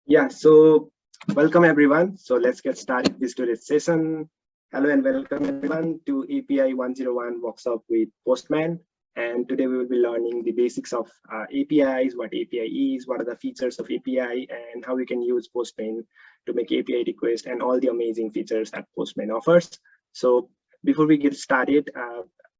Yeah, so welcome everyone. So let's get started with today's session. Hello and welcome everyone to API 101 workshop with Postman. And today we will be learning the basics of APIs, what API is, what are the features of API, and how we can use Postman to make API requests and all the amazing features that Postman offers. So before we get started,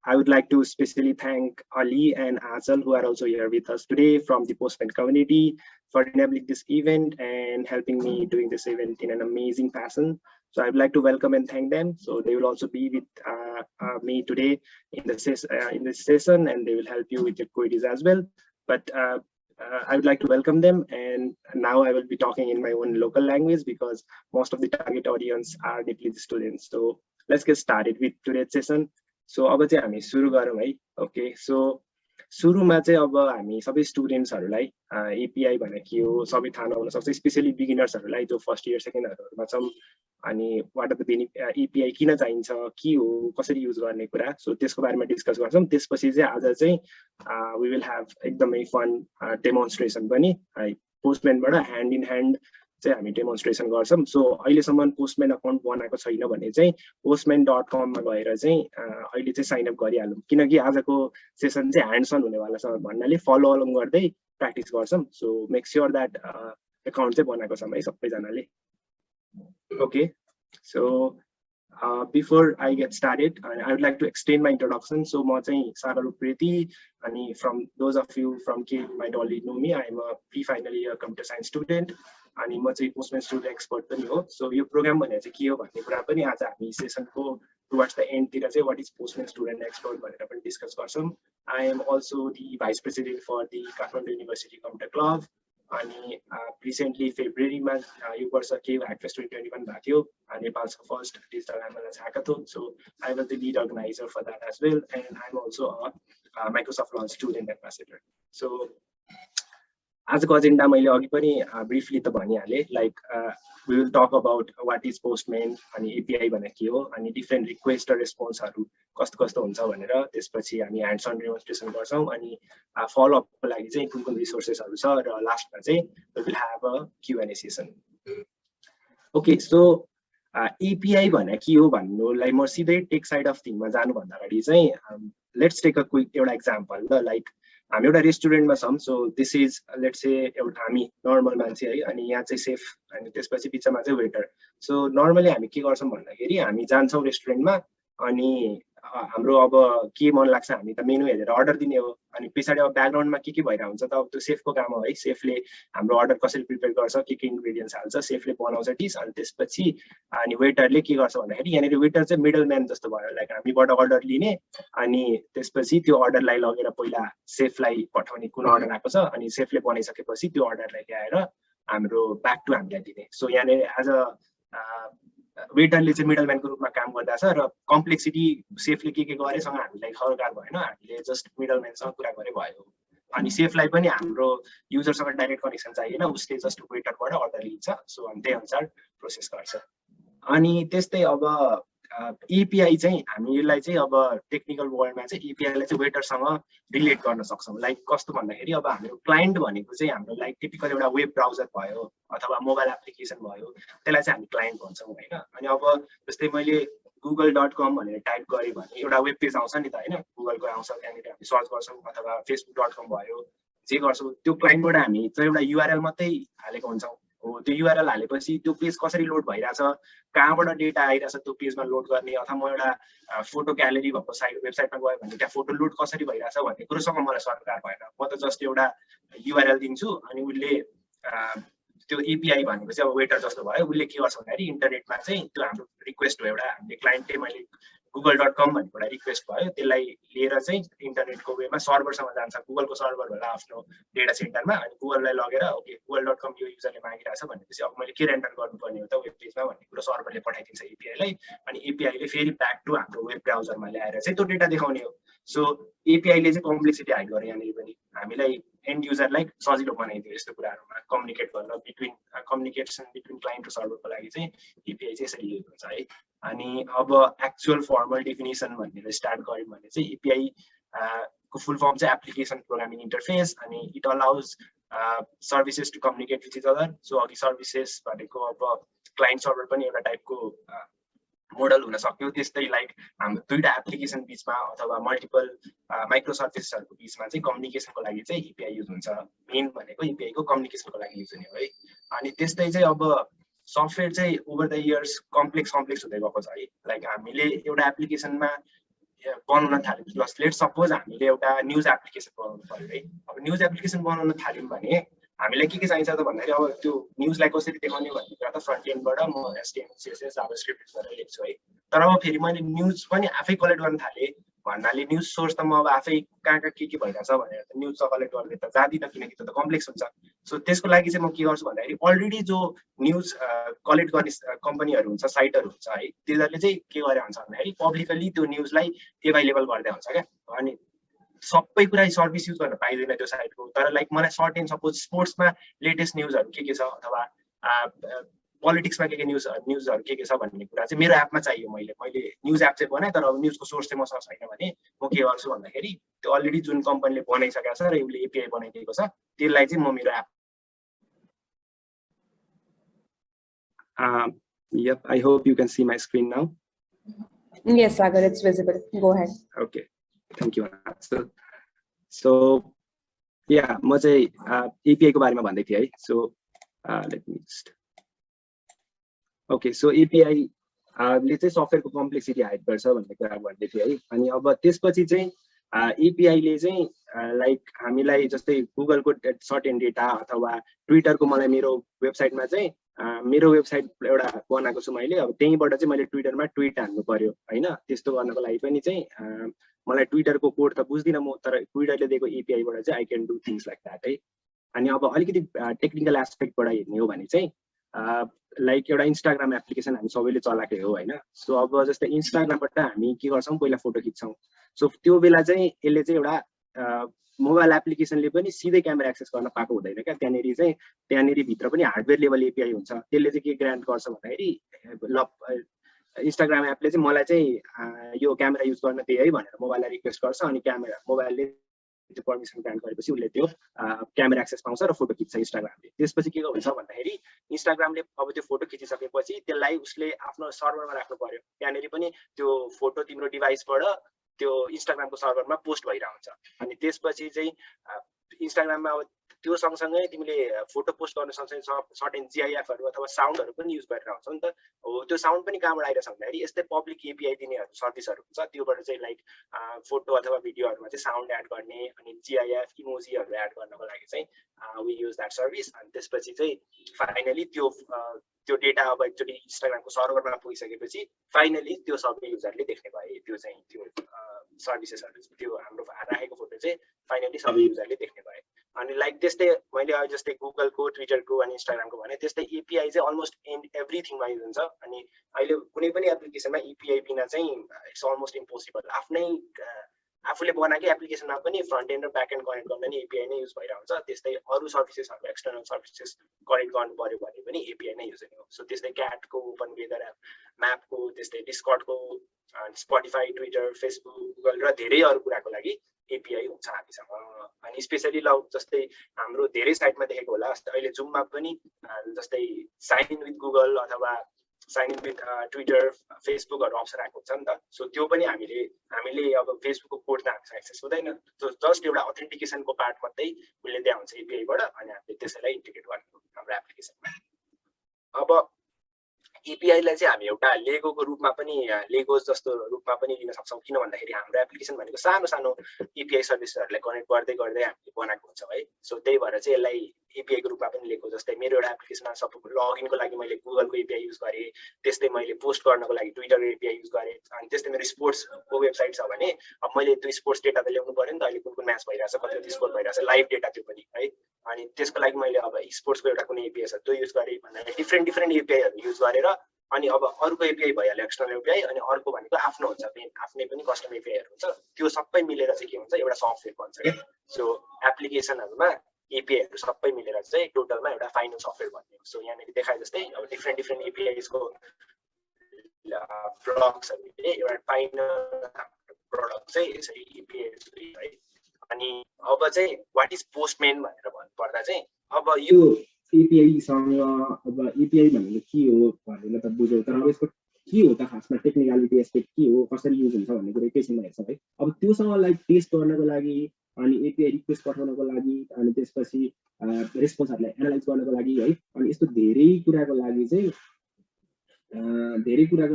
I would like to especially thank Ali and Azal, who are also here with us today from the Postman community, for enabling this event and helping me doing this event in an amazing fashion. So I would like to welcome and thank them. So they will also be with me today in this session, and they will help you with your queries as well. But I would like to welcome them, and now I will be talking in my own local language because most of the target audience are Nepali students. So let's get started with today's session. So अब चाहिँ हामी सुरु गरौँ है. Okay, so सुरुमा चाहिँ अब हामी सबै स्टुडेन्ट्सहरूलाई एपिआई भनेको के हो सबै थाहा नहुन सक्छ, स्पेशली बिगिनर्सहरूलाई जो फर्स्ट इयर सेकेन्ड इयरहरूमा छौँ. अनि वाट आर द एपिआई किन चाहिन्छ, के हो, कसरी युज गर्ने कुरा, सो त्यसको बारेमा डिस्कस गर्छौँ. त्यसपछि चाहिँ आज चाहिँ वी विल ह्याभ एकदमै फन डेमोन्स्ट्रेसन पनि है पोस्टम्यानबाट ह्यान्ड इन ह्यान्ड चाहिँ हामी डेमोन्स्ट्रेसन गर्छौँ. सो अहिलेसम्म पोस्टम्यान अकाउन्ट बनाएको छैन भने चाहिँ postman.com मा गएर चाहिँ अहिले चाहिँ साइन अप गरिहालौँ, किनकि आजको सेसन चाहिँ ह्यान्ड्स अन हुनेवाला छ भन्नाले फलो अलोङ गर्दै प्र्याक्टिस गर्छौँ. So make sure that account चाहिँ बनाएको छौँ है सबैजनाले. Okay, so before I get started, I would like to extend my introduction. So म चाहिँ सागर उप्रेती, अनि from those of you from K might already know me, I am a pre-final year computer science student, अनि म चाहिँ postman student expert पनि हो. So यो programme भनेर चाहिँ के हो भन्ने कुरा पनि आज हामी सेसनको टुवर्ड्स द एन्डतिर चाहिँ what is Postman student expert भनेर पनि डिस्कस गर्छौँ. I am also the vice president for the Kathmandu university computer club. अनि रिसेन्टली फेब्रुअरीमा यो वर्ष के ह्याकफेस्ट 2021 भएको थियो, नेपालको first digital MLS hackathon. So I was the lead organiser for that as well, and I am also a Microsoft launch student ambassador. So आजको agenda मैले अघि पनि ब्रिफली त भनिहालेँ. Like we will talk about what is Postman, अनि API भनेको के हो, अनि डिफ्रेन्ट रिक्वेस्ट र रेस्पोन्सहरू कस्तो कस्तो हुन्छ भनेर. त्यसपछि हामी ह्यान्ड्स अन डेमोन्स्ट्रेसन गर्छौँ, अनि फलोअपको लागि चाहिँ कुन कुन रिसोर्सेसहरू छ, र लास्टमा चाहिँ we will have a Q and A session. Okay, so API भनेको के हो भन्नुलाई म सिधै टेक साइड अफ थिङमा जानुभन्दा अगाडि चाहिँ लेट्स टेक अ क्विक एउटा एक्जाम्पल. ल लाइक हामी एउटा रेस्टुरेन्टमा छौँ. So this is let's say एउटा हामी नर्मल मान्छे है, अनि यहाँ चाहिँ सेफ, अनि त्यसपछि बिचमा चाहिँ वेटर. सो नर्मली हामी के गर्छौँ भन्दाखेरि हामी जान्छौँ रेस्टुरेन्टमा, अनि हाम्रो अब के मन लाग्छ हामी त मेनु हेरेर अर्डर दिने हो, अनि पछाडि अब ब्याकग्राउन्डमा के भइरहेको हुन्छ त अब त्यो सेफको काम हो है. सेफले हाम्रो अर्डर कसरी प्रिपेयर गर्छ, के इन्ग्रेडियन्ट्स हाल्छ, सेफले बनाउँछ डिस, अनि त्यसपछि अनि वेटरले के गर्छ भन्दाखेरि यहाँनिर वेटर चाहिँ मिडल म्यान जस्तो भयो. लाइक हामीबाट अर्डर लिने, अनि त्यसपछि त्यो अर्डरलाई लगेर पहिला सेफलाई पठाउने कुन अर्डर आएको छ, अनि सेफले बनाइसकेपछि त्यो अर्डरलाई ल्याएर हाम्रो ब्याक टु हामीलाई दिने. सो यहाँनिर एज अ वेटरले चाहिँ मिडल म्यानको रूपमा काम गर्दा छ, र कम्प्लेक्सिटी सेफले के गरेसँग हामीलाई सरकार भएन, हामीले जस्ट मिडल म्यानसँग कुरा गरे भयो. अनि सेफलाई पनि हाम्रो युजरसँग डाइरेक्ट कनेक्सन चाहिएन, उसले जस्ट वेटरबाट अर्डर लिन्छ. सो अनि त्यही अनुसार प्रोसेस गर्छ. अनि त्यस्तै अब एपिआई चाहिँ हामीलाई चाहिँ अब टेक्निकल वर्ल्डमा चाहिँ एपिआईलाई चाहिँ वेटरसँग रिलेट गर्न सक्छौँ. लाइक कस्तो भन्दाखेरि अब हाम्रो क्लाइन्ट भनेको चाहिँ हाम्रो लाइक टिपिकल एउटा वेब ब्राउजर भयो अथवा मोबाइल एप्लिकेसन भयो, त्यसलाई चाहिँ हामी क्लाइन्ट भन्छौँ होइन. अनि अब जस्तै मैले google.com भनेर टाइप गरेँ भने एउटा वेब पेज आउँछ नि त होइन, गुगलको आउँछ, त्यहाँनिर हामी सर्च गर्छौँ, अथवा facebook.com भयो, जे गर्छौँ त्यो क्लाइन्टबाट हामी चाहिँ एउटा युआरएल मात्रै हालेको हुन्छौँ. हो त्यो युआरएल हालेपछि त्यो पेज कसरी लोड भइरहेछ, कहाँबाट डेटा आइरहेछ त्यो पेजमा लोड गर्ने, अथवा म एउटा फोटो ग्यालेरी भएको वेबसाइटमा गयो भने त्यहाँ फोटो लोड कसरी भइरहेछ भन्ने कुरोसँग मलाई सरकार भएन. म त जस्ट एउटा युआरएल दिन्छु, अनि उसले त्यो एपिआई भनेको चाहिँ अब वेटर जस्तो भयो. उसले के गर्छ भन्दाखेरि इन्टरनेटमा चाहिँ त्यो हाम्रो रिक्वेस्ट हो, एउटा हामीले क्लाइन्टले मैले google.com भनेको एउटा रिक्वेस्ट भयो, त्यसलाई लिएर चाहिँ इन्टरनेटको वेमा सर्भरसँग जान्छ, गुगलको सर्भर होला आफ्नो डेटा सेन्टरमा, अनि गुगललाई लगेर ओके google.com यो युजरले मागिरहेछ भनेपछि अब मैले के रेन्डर गर्नुपर्ने हो त वेब पेजमा भन्ने कुरो सर्भरले पठाइदिन्छ एपिआईलाई, अनि एपिआईले फेरि ब्याक टु हाम्रो वेब ब्राउजरमा ल्याएर चाहिँ त्यो डेटा देखाउने हो. सो एपिआईले चाहिँ कम्प्लेक्सिटी हाइड गरे यहाँनिर पनि, हामीलाई एन्ड युजरलाई सजिलो बनाइदियो यस्तो कुराहरूमा कम्युनिकेट गर्न, कम्युनिकेसन बिट्विन क्लाइन्ट र सर्भरको लागि चाहिँ एपिआई चाहिँ यसरी युज हुन्छ है. अनि अब एक्चुअल फर्मल डेफिनेसन भनेर स्टार्ट गऱ्यौँ भने चाहिँ एपिआई को फुल फर्म चाहिँ एप्लिकेसन प्रोग्रामिङ इन्टरफेस, अनि it allows services to communicate with each other. So अघि सर्भिसेस भनेको अब क्लाइन्ट सर्भर पनि एउटा टाइपको मोडल हुन सक्यो। त्यस्तै लाइक हाम्रो दुईटा एप्लिकेसन बिचमा अथवा मल्टिपल माइक्रो सर्भिसेसहरूको बिचमा चाहिँ कम्युनिकेसनको लागि चाहिँ एपिआई युज हुन्छ। मेन भनेको एपिआई को कम्युनिकेसनको लागि युज हुने हो है। अनि त्यस्तै चाहिँ अब सफ्टवेयर चाहिँ ओभर द इयर्स कम्प्लेक्स हुँदै गएको छ है। लाइक हामीले एउटा एप्लिकेसनमा बनाउन थाल्यौँ, लेट सपोज हामीले एउटा न्युज एप्लिकेसन बनाउनु पर्यो है। अब न्युज एप्लिकेसन बनाउन थाल्यौँ भने हामीलाई के चाहिन्छ त भन्दाखेरि अब त्यो न्युजलाई कसरी देखाउने भन्ने कुरा त फ्रन्ट एन्डबाट म HTML CSS जाभास्क्रिप्ट गरेर लेख्छु है। तर अब फेरि मैले न्युज पनि आफै कलेक्ट गर्न थालेँ भन्नाले न्युज सोर्स त म अब आफै कहाँ के भइरहेछ भनेर त न्युज त कलेक्ट गर्दै त जाँदिनँ, किनकि त्यो त कम्प्लेक्स हुन्छ। सो त्यसको लागि चाहिँ म के गर्छु भन्दाखेरि अलरेडी जो न्युज कलेक्ट गर्ने कम्पनीहरू हुन्छ, साइटहरू हुन्छ है, तिनीहरूले चाहिँ के गरे हुन्छ भन्दाखेरि पब्लिकली त्यो न्युजलाई एभाइलेबल गर्दै हुन्छ क्या। अनि सबै कुरा सर्भिस युज गर्न पाइँदैन त्यो साइटको। तर लाइक मलाई सर्ट एन्ड सपोज स्पोर्ट्समा लेटेस्ट न्युजहरू के छ अथवा पोलिटिक्समा के न्युजहरू के छ भन्ने कुरा चाहिँ मेरो एपमा चाहियो। मैले न्युज एप चाहिँ बनाएँ, तर अब न्युजको सोर्स चाहिँ मसँग छैन भने म के गर्छु भन्दाखेरि त्यो अलरेडी जुन कम्पनीले बनाइसकेको छ र उसले एपिआई बनाइदिएको छ त्यसलाई चाहिँ म मेरो app Yep, I hope you can see my screen now. Yes, Sagar, it's visible. Go ahead. Okay, thank you. So yeah, म चाहिँ API को बारेमा भन्दै थिएँ है। So let me just okay, so API ले चाहिँ सफ्टवेयरको कम्प्लेक्सिटी हाइड गर्छ भन्ने कुरा भन्दै थिएँ है। अनि अब त्यसपछि चाहिँ API ले चाहिँ लाइक हामीलाई जस्तै गुगलको सर्टेन डेटा अथवा ट्विटरको मलाई मेरो वेबसाइटमा चाहिँ मेरो वेबसाइट एउटा बनाएको छु मैले। अब त्यहीँबाट चाहिँ मैले ट्विटरमा ट्विट हान्नु पर्यो होइन। त्यस्तो गर्नको लागि पनि चाहिँ मलाई ट्विटरको कोड त बुझ्दिनँ म, तर ट्विटरले दिएको एपिआईबाट चाहिँ I can do things like that है। अनि अब अलिकति टेक्निकल एस्पेक्टबाट हेर्ने हो भने चाहिँ लाइक एउटा इन्स्टाग्राम एप्लिकेसन हामी सबैले चलाएकै हो होइन। सो अब जस्तै इन्स्टाग्रामबाट हामी के गर्छौँ, पहिला फोटो खिच्छौँ। सो त्यो बेला चाहिँ यसले चाहिँ एउटा मोबाइल एप्लिकेसनले पनि सिधै क्यामेरा एक्सेस गर्न पाएको हुँदैन क्या। त्यहाँनिर भित्र पनि हार्डवेयर लेभल एपिआई हुन्छ। त्यसले चाहिँ के ग्रान्ट गर्छ भन्दाखेरि ल इन्स्टाग्राम एपले चाहिँ मलाई चाहिँ यो क्यामेरा युज गर्न दिए है भनेर मोबाइललाई रिक्वेस्ट गर्छ। अनि मोबाइलले त्यो पर्मिसन ग्रान्ट गरेपछि उसले त्यो क्यामेरा एक्सेस पाउँछ र फोटो खिच्छ इन्स्टाग्रामले। त्यसपछि के हुन्छ भन्दाखेरि इन्स्टाग्रामले अब त्यो फोटो खिचिसकेपछि त्यसलाई उसले आफ्नो सर्भरमा राख्नु पर्यो। त्यहाँनिर पनि त्यो फोटो तिम्रो डिभाइसबाट त्यो इन्स्टाग्रामको सर्भरमा पोस्ट भइरहेको हुन्छ। अनि त्यसपछि चाहिँ इन्स्टाग्राममा अब त्यो सँगसँगै तिमीले फोटो पोस्ट गर्न सँगसँगै सर्टेन जिआइएफहरू अथवा साउन्डहरू पनि युज गरेर हुन्छ नि त। हो त्यो साउन्ड पनि कहाँबाट आइरहेछ भन्दाखेरि यस्तै पब्लिक एपिआई दिनेहरू सर्भिसहरू हुन्छ, त्योबाट चाहिँ लाइक फोटो अथवा भिडियोहरूमा चाहिँ साउन्ड एड गर्ने अनि जिआइएफ इमोजीहरू एड गर्नको लागि चाहिँ वी युज द्याट सर्भिस। अनि त्यसपछि चाहिँ फाइनली त्यो डेटा अब एकचोटि इन्स्टाग्रामको सर्भरमा पुगिसकेपछि फाइनली त्यो सबै युजरले देख्ने भए त्यो चाहिँ त्यो सर्भिसेसहरू त्यो हाम्रो राखेको फोटो चाहिँ फाइनली सबै युजरले देख्ने भए। अनि लाइक त्यस्तै मैले अहिले जस्तै गुगलको ट्विटरको अनि इन्स्टाग्रामको भने त्यस्तै एपिआई चाहिँ अलमोस्ट एभ्रिथिङमा युज हुन्छ। अनि अहिले कुनै पनि एप्लिकेसनमा एपिआई बिना चाहिँ इट्स अलमोस्ट इम्पोसिबल। आफूले बनाएकै एप्लिकेसनमा पनि फ्रन्ट एन्ड र ब्याक एन्ड कनेक्ट गर्न पनि एपिआई नै युज भइरहेको हुन्छ। त्यस्तै अरू सर्भिसेसहरू एक्सटर्नल सर्भिसेस कनेक्ट गर्नु पर्यो भने पनि एपिआई नै युज हुने हो। सो त्यस्तै क्याटको ओपन वेदर एप, म्यापको, त्यस्तै डिस्कर्डको, स्पोटिफाई, ट्विटर, फेसबुक, गुगल र धेरै अरू कुराको लागि एपिआई हुन्छ हामीसँग। अनि स्पेसली ल जस्तै हाम्रो धेरै साइटमा देखेको होला अहिले जुममा पनि जस्तै साइन इन विथ गुगल अथवा साइन इन विथ ट्विटर, फेसबुकहरू अप्सन आएको हुन्छ नि त। सो त्यो पनि हामीले अब फेसबुकको कोड त हामीसँग एक्सेस हुँदैन, जस्ट एउटा अथेन्टिकेसनको पार्ट मात्रै उसले दिएको हुन्छ एपिआईबाट। अनि हामीले त्यसैलाई इन्टिग्रेट गर्ने हाम्रो एप्लिकेसनमा। अब एपिआईलाई चाहिँ हामी एउटा लेगोको रूपमा पनि लेगोस जस्तो रूपमा पनि लिन सक्छौँ। किन भन्दाखेरि हाम्रो एप्लिकेसन भनेको सानो सानो एपिआई सर्भिसहरूलाई कनेक्ट गर्दै हामीले बनाएको हुन्छौँ है। सो त्यही भएर चाहिँ यसलाई एपिआईको रूपमा पनि लिएको। जस्तै मेरो एउटा एप्लिकेसनमा सपोज लगइनको लागि मैले गुगलको एपिआई युज गरेँ, त्यस्तै मैले पोस्ट गर्नको लागि ट्विटर एपिआई युज गरेँ। अनि त्यस्तै मेरो स्पोर्ट्सको वेबसाइट छ भने अब मैले त्यो स्पोर्ट्स डेटा त ल्याउनु पर्यो नि त, अहिले कुन म्याच भइरहेछ, कति स्कोर भइरहेछ, लाइभ डेटा त्यो पनि है। अनि त्यसको लागि मैले अब स्पोर्ट्सको एउटा कुनै एपिआई छ त्यो युज गरेँ भन्दा डिफ्रेन्ट एपिआईहरू युज गरेर अनि अब अर्को एपिआई भइहाल्यो एक्सटर्नल एपिआई। अनि अर्को भनेको आफ्नो हुन्छ, आफ्नै पनि कस्टम एपिआईहरू हुन्छ। त्यो सबै मिलेर चाहिँ के हुन्छ एउटा सफ्टवेयर बन्छ क्या। सो एप्लिकेसनहरूमा एपिआईहरू सबै मिलेर चाहिँ टोटलमा एउटा फाइनल सफ्टवेयर बन्ने हो। सो यहाँनिर देखाए जस्तै अब डिफ्रेन्ट एपिआईको प्रडक्ट्सहरूले एउटा फाइनल प्रडक्ट चाहिँ यसरी एपिआई है। अनि अब चाहिँ वाट इज पोस्टम्यान भनेर भन्नुपर्दा चाहिँ अब यो एपीआई सँग अब एपीआई भनेको के हो भनेर त बुझ्यौ, तर अब यसको के हो त खासमा टेक्निकलिटी एस्पेक्ट के हो, कसरी युज हुन्छ भन्ने कुरा एकैछिनमा हेर्छौँ है। अब त्योसँग लाइक टेस्ट गर्नको लागि अनि एपीआई रिक्वेस्ट पठाउनको लागि अनि त्यसपछि रेस्पोन्सहरूलाई एनालाइज गर्नको लागि है, अनि यस्तो धेरै कुराको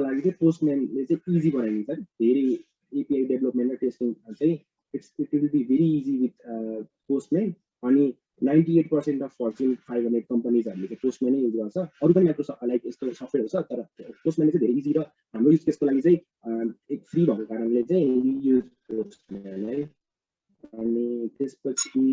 लागि चाहिँ पोस्टम्यानले चाहिँ इजी बनाइदिन्छ। धेरै एपीआई डेभलपमेन्ट र टेस्टिङ चाहिँ it will be very easy with Postman. अनि 98% अफ फर्च्युन 500 कम्पनीजहरूले चाहिँ पोस्टम्यानै युज गर्छ। अरू पनि लाइक यस्तो सफ्टवेयर छ, तर पोस्टम्यान चाहिँ धेरै इजी र हाम्रो युज केसको लागि चाहिँ एक फ्री भएको कारणले चाहिँ युज पोस्टम्यान है। अनि त्यसपछि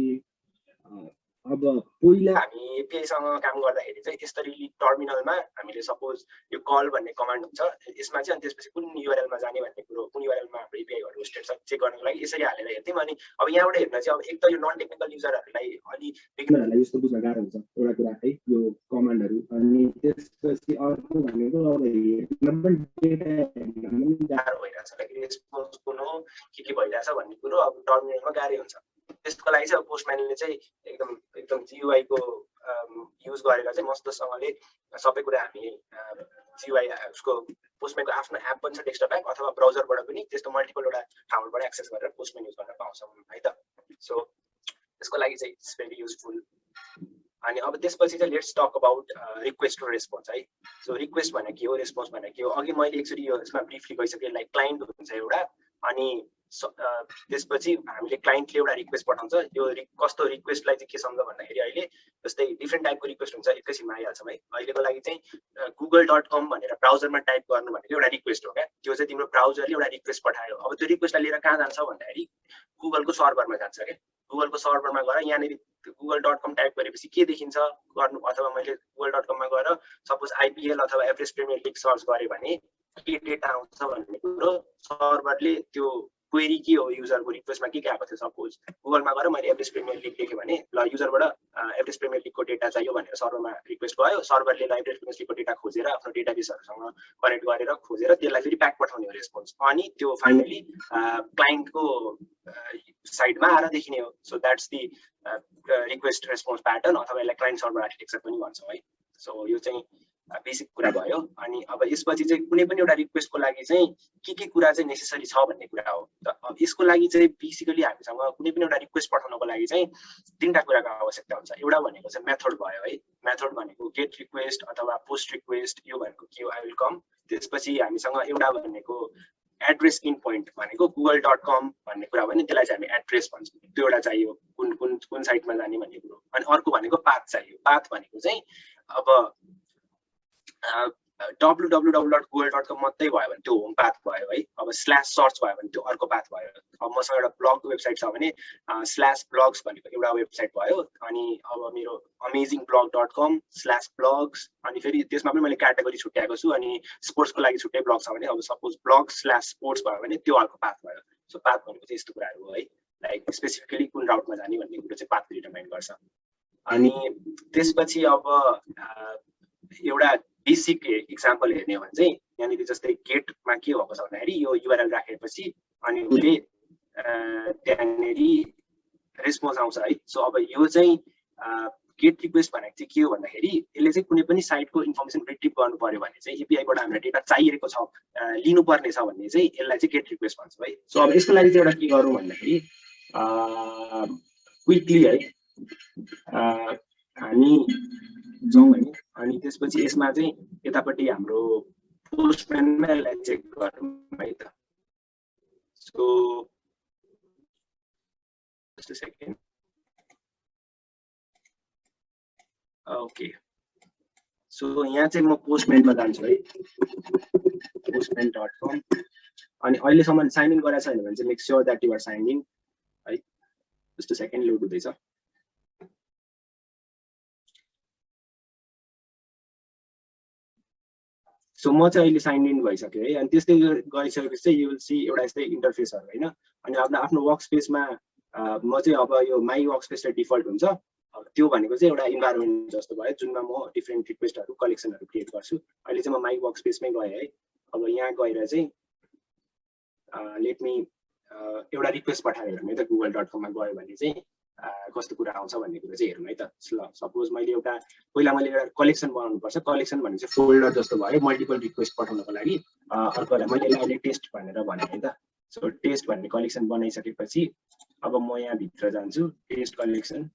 अब पहिला हामी एपीआईसँग काम गर्दाखेरि चाहिँ यसरी टर्मिनलमा हामीले सपोज यो कल भन्ने कमान्ड हुन्छ यसमा चाहिँ, अनि त्यसपछि कुन युआरएलमा जाने भन्ने कुरो, कुन युआरएलमा हाम्रो एपीआईहरू होस्टेड छ चेक गर्नको लागि यसरी हालेर हेर्थ्यौँ। अनि अब यहाँबाट हेर्न चाहिँ अब एक त यो नन टेक्निकल युजरहरूलाई अनि बिगिनरहरूलाई यस्तो बुझ्न गाह्रो हुन्छ एउटा कुरा है यो कमान्डहरू। अनि त्यसपछि अर्को भनेको अब हेर्न पनि गाह्रो भइरहेछ, लाइक रेस्पोन्स कुन हो के भइरहेछ भन्ने कुरो अब टर्मिनलमा गाह्रो हुन्छ। त्यसको लागि चाहिँ पोस्टम्यानले चाहिँ एकदम जीयूआई को युज गरेर चाहिँ मस्तसँगले सबै कुरा हामी जीयूआई उसको पोस्टम्यानको आफ्नो एप पनि छ डेस्कटप एप, अथवा ब्राउजरबाट पनि त्यस्तो मल्टिपलवटा ठाउँबाट एक्सेस गरेर पोस्टम्यान युज गर्न पाउँछौँ है त। सो त्यसको लागि चाहिँ इट्स भेरी युजफुल। अनि अब त्यसपछि चाहिँ लेट्स टक अबाउट रिक्वेस्ट र रेस्पोन्स है। सो रिक्वेस्ट भनेको के हो, रेस्पोन्स भनेको के हो, अघि मैले एकचोटि यो यसमा ब्रिफली गइसकेँ। लाइक क्लाइन्ट हुन्छ एउटा, अनि त्यसपछि हामीले क्लाइन्टले एउटा रिक्वेस्ट पठाउँछ। यो कस्तो रिक्वेस्टलाई चाहिँ के सम्झ भन्दाखेरि अहिले जस्तै डिफ्रेन्ट टाइपको रिक्वेस्ट हुन्छ, एकैछिनमा आइहाल्छौँ है। अहिलेको लागि चाहिँ google.com भनेर ब्राउजरमा टाइप गर्नु भनेको एउटा रिक्वेस्ट हो क्या। त्यो चाहिँ तिम्रो ब्राउजरले एउटा रिक्वेस्ट पठायो। अब त्यो रिक्वेस्टलाई लिएर कहाँ जान्छ भन्दाखेरि गुगलको सर्भरमा जान्छ क्या। गुगलको सर्भरमा गएर यहाँनिर google.com टाइप गरेपछि के देखिन्छ गर्नु, अथवा मैले google.com मा गएर सपोज आइपिएल अथवा एभरेस्ट प्रिमियर लिग सर्च गरेँ भने के डेटा आउँछ भन्ने कुरो सर्भरले त्यो क्वेरी के हो युजरको रिक्वेस्टमा के आएको थियो। सपोज गुगलमा गएर मैले एभरेस्ट प्रिमियर लिग देखेँ भने ल युजरबाट एभरेस्ट प्रिमियर लिगको डेटा चाहियो भनेर सर्भरमा रिक्वेस्ट गयो। सर्भरले एभरेस्ट प्रिमियर लिगको डेटा खोजेर आफ्नो डेटाबेसहरूसँग कनेक्ट गरेर खोजेर त्यसलाई फेरि ब्याक पठाउने हो रेस्पोन्स, अनि त्यो फाइनली क्लाइन्टको साइडमा आएर देखिने हो। So that's the request response pattern, अथवा यसलाई क्लाइन्ट सर्भर आर्किटेक्चर पनि भन्छौँ है। सो यो चाहिँ बेसिक कुरा भयो। अनि अब यसपछि चाहिँ कुनै पनि एउटा रिक्वेस्टको लागि चाहिँ के कुरा चाहिँ नेसेसरी छ भन्ने कुरा हो। अब यसको लागि चाहिँ बेसिकली हामीसँग कुनै पनि एउटा रिक्वेस्ट पठाउनको लागि चाहिँ तीनटा कुराको आवश्यकता हुन्छ। एउटा भनेको चाहिँ मेथड भयो है। मेथड भनेको गेट रिक्वेस्ट अथवा पोस्ट रिक्वेस्ट, यो भनेको के हो, आई विल कम। त्यसपछि हामीसँग एउटा भनेको एड्रेस इन पोइन्ट भनेको google.com भन्ने कुरा भने त्यसलाई चाहिँ हामी एड्रेस भन्छौँ, त्यो एउटा चाहियो कुन साइटमा जाने भन्ने कुरो। अनि अर्को भनेको पाथ चाहियो। पाथ भनेको चाहिँ अब www.google.com मात्रै भयो भने त्यो होम पाथ भयो है। अब स्ल्यास सर्च भयो भने त्यो अर्को पाथ भयो। अब मसँग एउटा ब्लग वेबसाइट छ भने स्ल्यास ब्लग्स भनेको एउटा वेबसाइट भयो। अनि अब मेरो amazingblog.com/blogs, अनि फेरि त्यसमा पनि मैले क्याटेगोरी छुट्याएको छु। अनि स्पोर्ट्सको लागि छुट्टै ब्लग छ भने अब सपोज blog/sports भयो भने त्यो अर्को पाथ भयो। सो पाथ भनेको चाहिँ यस्तो कुराहरू हो है, लाइक स्पेसिफिकली कुन राउटमा जाने भन्ने कुरो चाहिँ पाथ डिटरमाइन गर्छ। अनि त्यसपछि अब एउटा बेसिक इक्जाम्पल हेर्ने हो भने चाहिँ यहाँनिर जस्तै गेटमा के भएको छ भन्दाखेरि यो युआरएल राखेपछि अनि उसले त्यहाँनिर रेस्पोन्स आउँछ है। सो अब यो चाहिँ गेट रिक्वेस्ट भनेको चाहिँ के हो भन्दाखेरि यसले चाहिँ कुनै पनि साइटको इन्फर्मेसन रिट्रिभ गर्नु पर्यो भने चाहिँ एपीआईबाट हामीलाई डेटा चाहिएको छ, लिनुपर्ने छ भन्ने चाहिँ यसलाई चाहिँ गेट रिक्वेस्ट भन्छ है। सो अब यसको लागि चाहिँ एउटा के गरौँ भन्दाखेरि क्विकली है हामी जाउँ है। अनि त्यसपछि यसमा चाहिँ यतापट्टि हाम्रो पोस्टम्यानमा यसलाई चेक गरौँ है त। So just a second. Okay, so यहाँ चाहिँ म पोस्टम्यानमा जान्छु है, postman.com। अनि अहिलेसम्म साइन इन गरेको छैन भने चाहिँ make sure that you are sign in है। जस्ट अ सेकेन्ड, लोड हुँदैछ। सो म चाहिँ अहिले साइन इन भइसक्यो है। अनि त्यस्तै गरिसकेपछि चाहिँ यु विल सी एउटा यस्तै इन्टरफेसहरू होइन। अनि आफ्नो वर्क स्पेसमा म चाहिँ अब यो माई वर्क स्पेस चाहिँ डिफल्ट हुन्छ। त्यो भनेको चाहिँ एउटा इन्भाइरोमेन्ट जस्तो भयो जुनमा म डिफ्रेन्ट रिक्वेस्टहरू कलेक्सनहरू क्रिएट गर्छु। अहिले चाहिँ म माई वर्क स्पेसमै गएँ है। अब यहाँ गएर चाहिँ लेट मी एउटा रिक्वेस्ट पठायो भने त google.com मा गयो भने चाहिँ कस्तो कुरा आउँछ भन्ने कुरा चाहिँ हेरौँ है त। ल सपोज मैले पहिला मैले एउटा कलेक्सन बनाउनु पर्छ। कलेक्सन भनेको चाहिँ फोल्डर जस्तो भयो, मल्टिपल रिक्वेस्ट पठाउनको लागि। अर्कोलाई मैले अहिले टेस्ट भनेर भने है त। सो टेस्ट भन्ने कलेक्सन बनाइसकेपछि अब म यहाँ भित्र जान्छु, टेस्ट कलेक्सन।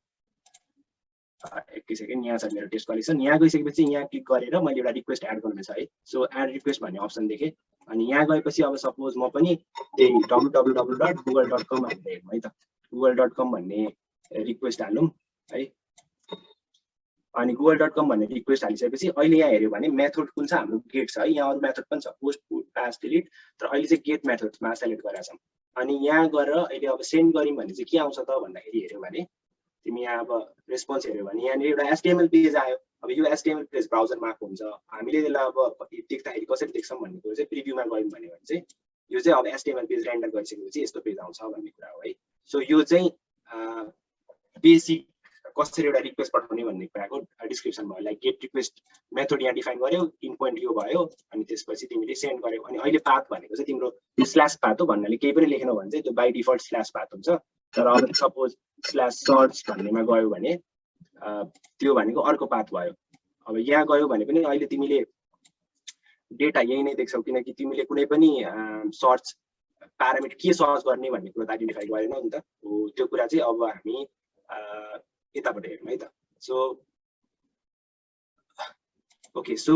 एक सेकेन्ड, यहाँ छ मेरो टेस्ट कलेक्सन। यहाँ गइसकेपछि यहाँ क्लिक गरेर मैले एउटा रिक्वेस्ट एड गर्नु छ है। सो एड रिक्वेस्ट भन्ने अप्सन देखेँ। अनि यहाँ गएपछि अब सपोज म पनि त्यही www.google.com भनेर हेरौँ है त। google.com भन्ने रिक्वेस्ट हालौँ है। अनि google.com भन्ने रिक्वेस्ट हालिसकेपछि अहिले यहाँ हेऱ्यो भने मेथड कुन छ, हाम्रो गेट छ है। यहाँ अरू मेथड पनि छ, पोस्ट, पुट, पास, डिलिट, तर अहिले चाहिँ गेट मेथडमा सेलेक्ट गरेका छौँ। अनि यहाँ गएर अहिले अब सेन्ड गर्यौँ भने चाहिँ के आउँछ त भन्दाखेरि हेऱ्यो भने तिमी यहाँ अब रेस्पोन्स हेऱ्यो भने यहाँनिर एउटा HTML पेज आयो। अब यो HTML पेज ब्राउजरमा आएको हुन्छ। हामीले यसलाई अब देख्दाखेरि कसरी देख्छौँ भन्ने कुरो चाहिँ प्रिभ्यूमा गयौँ भने चाहिँ यो चाहिँ अब HTML पेज रेन्डर गरिसकेपछि यस्तो पेज आउँछ भन्ने कुरा हो है। सो यो चाहिँ बेसिक कसरी एउटा रिक्वेस्ट पठाउने भन्ने कुराको डिस्क्रिप्सन भयो। लाइक गेट रिक्वेस्ट मेथड यहाँ डिफाइन गर्यो, इन पोइन्ट यो भयो, अनि त्यसपछि तिमीले सेन्ड गर्यौ। अनि अहिले पाथ भनेको चाहिँ तिम्रो स्ल्यास पाथ हो भन्नाले केही पनि लेखेनौ भने चाहिँ त्यो बाइ डिफल्ट स्ल्यास पाथ हुन्छ। तर अब सपोज स्ल्यास सर्च भन्नेमा गयो भने त्यो भनेको अर्को पाथ भयो। अब यहाँ गयो भने पनि अहिले तिमीले डेटा यही नै देख्छौ, किनकि तिमीले कुनै पनि सर्च प्यारामिटर के सर्च गर्ने भन्ने कुरा आइडेन्टिफाई गरेनौ नि त। त्यो कुरा चाहिँ अब हामी यताबाट हेरौँ है त। सो ओके, सो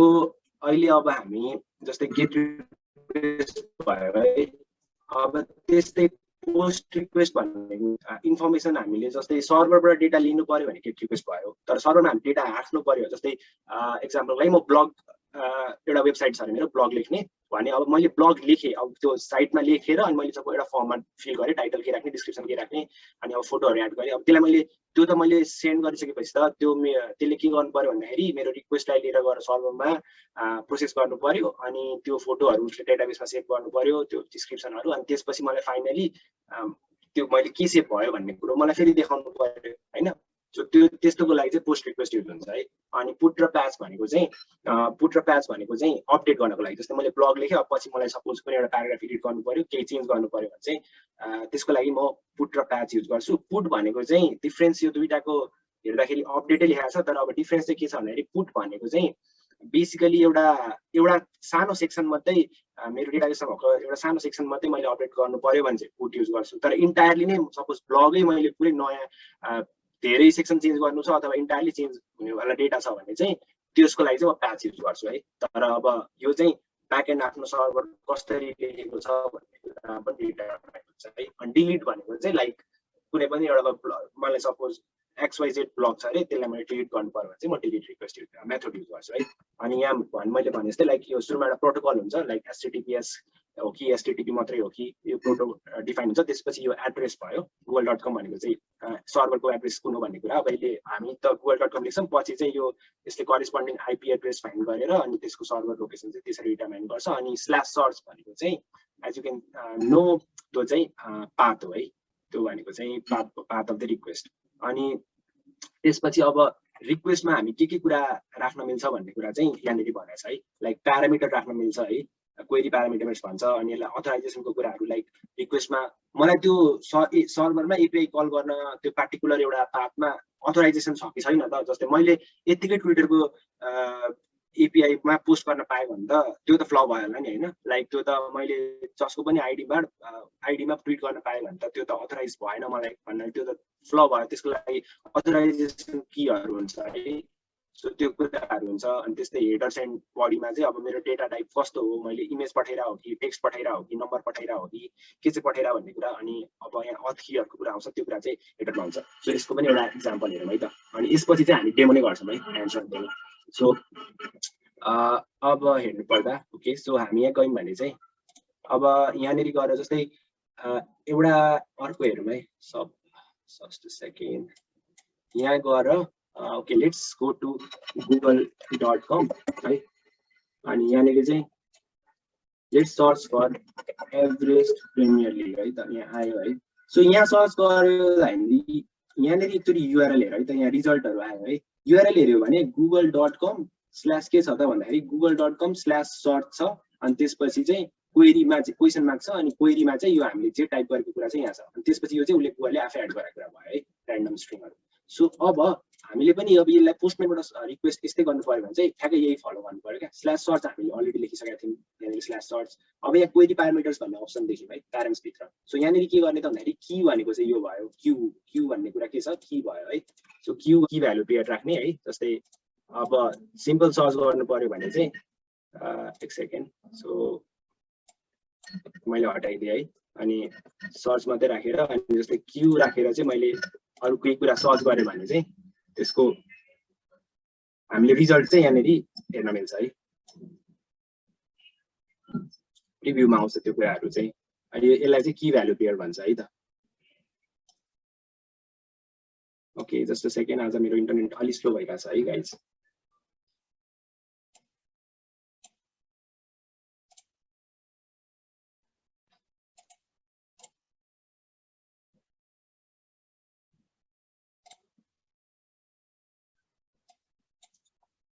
अहिले अब हामी जस्तै गेट रिक्वेस्ट भयो है। अब त्यस्तै पोस्ट रिक्वेस्ट भन्ने इन्फर्मेसन हामीले जस्तै सर्भरबाट डेटा लिनु पर्यो भने गेट रिक्वेस्ट भयो। तर सर्भरमा हामी डेटा राख्नु पर्यो, जस्तै एक्जाम्पललाई म ब्लग एउटा वेबसाइट छ अरे मेरो ब्लग लेख्ने भने अब मैले ब्लग लेखेँ, अब त्यो साइटमा लेखेर अनि मैले सबै एउटा फर्ममा फिल गरेँ, टाइटल के राख्ने, डिस्क्रिप्सन के राख्ने, अनि अब फोटोहरू एड गरेँ। अब त्यसलाई मैले त्यो त मैले सेन्ड गरिसकेपछि त त्यसले के गर्नु पर्यो भन्दाखेरि मेरो रिक्वेस्टलाई लिएर गएर सर्भरमा प्रोसेस गर्नु पर्यो, अनि त्यो फोटोहरू उसले डेटाबेसमा सेभ गर्नु पर्यो, त्यो डिस्क्रिप्सनहरू, अनि त्यसपछि मलाई फाइनली त्यो मैले के सेभ भयो भन्ने कुरो मलाई फेरि देखाउनु पर्यो होइन। सो त्यो त्यस्तोको लागि चाहिँ पोस्ट रिक्वेस्ट युज हुन्छ है। अनि पुट र प्याच भनेको चाहिँ अपडेट गर्नको लागि, जस्तै मैले ब्लग लेखेँ, अब पछि मलाई सपोज कुनै एउटा प्याराग्राफ एडिट गर्नु पर्यो, केही चेन्ज गर्नु पर्यो भने चाहिँ त्यसको लागि म पुट र प्याच युज गर्छु। पुट भनेको चाहिँ डिफरेन्स यो दुईटाको हेर्दाखेरि अपडेटै लेखाएको छ, तर अब डिफरेन्स चाहिँ के छ भन्दाखेरि पुट भनेको चाहिँ बेसिकली एउटा सानो सेक्सन मात्रै मेरो डेटाबेसमा भएको एउटा सानो सेक्सन मात्रै मैले अपडेट गर्नु पर्यो भने चाहिँ पुट युज गर्छु। तर इन्टायरली नै सपोज ब्लगै मैले पुरै नयाँ धेरै सेक्सन चेन्ज गर्नु छ अथवा इन्टायरली चेन्ज हुनेवाला डेटा छ भने चाहिँ त्यसको लागि चाहिँ म प्याच युज गर्छु है। तर अब यो चाहिँ ब्याकएन्ड आफ्नो सर्भर कसरी लेखेको छ भन्ने कुरा पनि डेटा हुन्छ है। अनि डिलिट भनेको चाहिँ लाइक कुनै पनि एउटा मलाई सपोज XYZ ब्लग छ अरे, त्यसलाई मैले डिलिट गर्नु पर्यो भने चाहिँ म डिलिट रिक्वेस्ट मेथड युज गर्छु है। अनि यहाँ मैले भने जस्तै लाइक यो सुरुमा एउटा प्रोटोकल हुन्छ, लाइक HTTPS हो कि HTTP मात्रै हो कि यो प्रोटो डिफाइन हुन्छ। त्यसपछि यो एड्रेस भयो, google.com भनेको चाहिँ सर्भरको एड्रेस कुन हो भन्ने कुरा। अब अहिले हामी त google.com लेख्छौँ, पछि चाहिँ यो यसले करेस्पोन्डिङ IP एड्रेस फाइन्ड गरेर अनि त्यसको सर्भर लोकेसन चाहिँ त्यसरी डिटर्माइन गर्छ। अनि स्ल्यास सर्च भनेको चाहिँ एज यु क्यान नो त्यो चाहिँ पाथ हो है, त्यो भनेको चाहिँ पाथ अफ द रिक्वेस्ट। अनि त्यसपछि अब रिक्वेस्टमा हामी के कुरा राख्न मिल्छ भन्ने कुरा चाहिँ यहाँनिर भनेको छ है। लाइक प्यारामिटर राख्न मिल्छ है, क्वेरी प्यारामिटर्स भन्छ। अनि यसलाई अथराइजेसनको कुराहरू लाइक रिक्वेस्टमा मलाई त्यो सर्भरमा एपिआई कल गर्न त्यो पार्टिकुलर एउटा पाथमा अथराइजेसन छ कि छैन त। जस्तै मैले यत्तिकै ट्विटरको एपिआईमा पोस्ट गर्न पाएँ भने त त्यो त फ्लप भयो होला नि होइन। लाइक त्यो त मैले जसको पनि आइडीमा ट्विट गर्न पाएँ भने त त्यो त अथराइज भएन मलाई भन्नाले त्यो त फ्लप भयो। त्यसको लागि अथराइजेसन कीहरू हुन्छ है। सो त्यो कुराहरू हुन्छ। अनि त्यस्तै हेडर्स एन्ड बडीमा चाहिँ अब मेरो डेटा टाइप कस्तो हो, मैले इमेज पठाइरहेको हो कि टेक्स्ट पठाइरहेको हो कि नम्बर पठाइरहेको हो कि के चाहिँ पठाइरहेको भन्ने कुरा। अनि अब यहाँ अथ कीहरूको कुरा आउँछ, त्यो कुरा चाहिँ हेडरमा हुन्छ। सो यसको पनि एउटा इक्जाम्पल हेरौँ है त। अनि यसपछि चाहिँ हामी डेमो नै गर्छौँ है, एन्सर डेमो। सो अब हेर्नु पर्दा ओके, सो हामी यहाँ गयौँ भने चाहिँ अब यहाँनिर गएर जस्तै एउटा अर्को हेरौँ है। सब जस्ट सेकेन्ड यहाँ गएर okay let's go to google.com है। अनि यहाँनिर चाहिँ let's search for Everest premier league है त, यहाँ आयो है। सो यहाँ सर्च गर्यो भने यहाँनिर एकचोटि युआरएल हेर है त, यहाँ रिजल्टहरू आयो है। युआरएल हेऱ्यो भने google.com/ के छ त भन्दाखेरि google.com/search छ। अनि त्यसपछि चाहिँ क्वेरीमा चाहिँ क्वेसन मार्क छ अनि क्वेरीमा चाहिँ यो हामीले जे टाइप गरेको कुरा चाहिँ यहाँ छ अनि त्यसपछि यो चाहिँ उसले गुगलले आफै एड गरेको कुरा भयो है र्यान्डम स्ट्रिङहरु सो अब हामीले पनि अब यसलाई पोस्टम्यानबाट रिक्वेस्ट यस्तै गर्नु पर्यो भने चाहिँ ठ्याक्कै यही फलो गर्नु पर्यो क्या स्ल्याश सर्च हामीले अलरेडी लेखिसकेका थियौँ यहाँनिर स्ल्याश सर्च अब यहाँ क्वेरी प्यारामिटर्स भन्ने अप्सन देख्यौँ है प्यारेन्ट्स भित्र सो यहाँनिर के गर्ने त भन्दाखेरि की भनेको चाहिँ यो भयो क्यू भन्ने कुरा के छ की भयो है सो क्यू की भ्यालु पेयर राख्ने है जस्तै अब सिम्पल सर्च गर्नु पर्यो भने चाहिँ एक सेकेन्ड सो मैले हटाइदिएँ है अनि सर्च मात्रै राखेर अनि जस्तै क्यू राखेर चाहिँ मैले अरु केही कुरा सर्च गरेँ भने चाहिँ त्यसको हामीले रिजल्ट चाहिँ यहाँनिर हेर्न मिल्छ है रिभ्यूमा आउँछ त्यो कुराहरू चाहिँ अनि यसलाई चाहिँ की भ्यालु पेयर भन्छ है त ओके जस्ट अ सेकेन्ड आज मेरो इन्टरनेट अलि स्लो भइरहेको छ है गाइज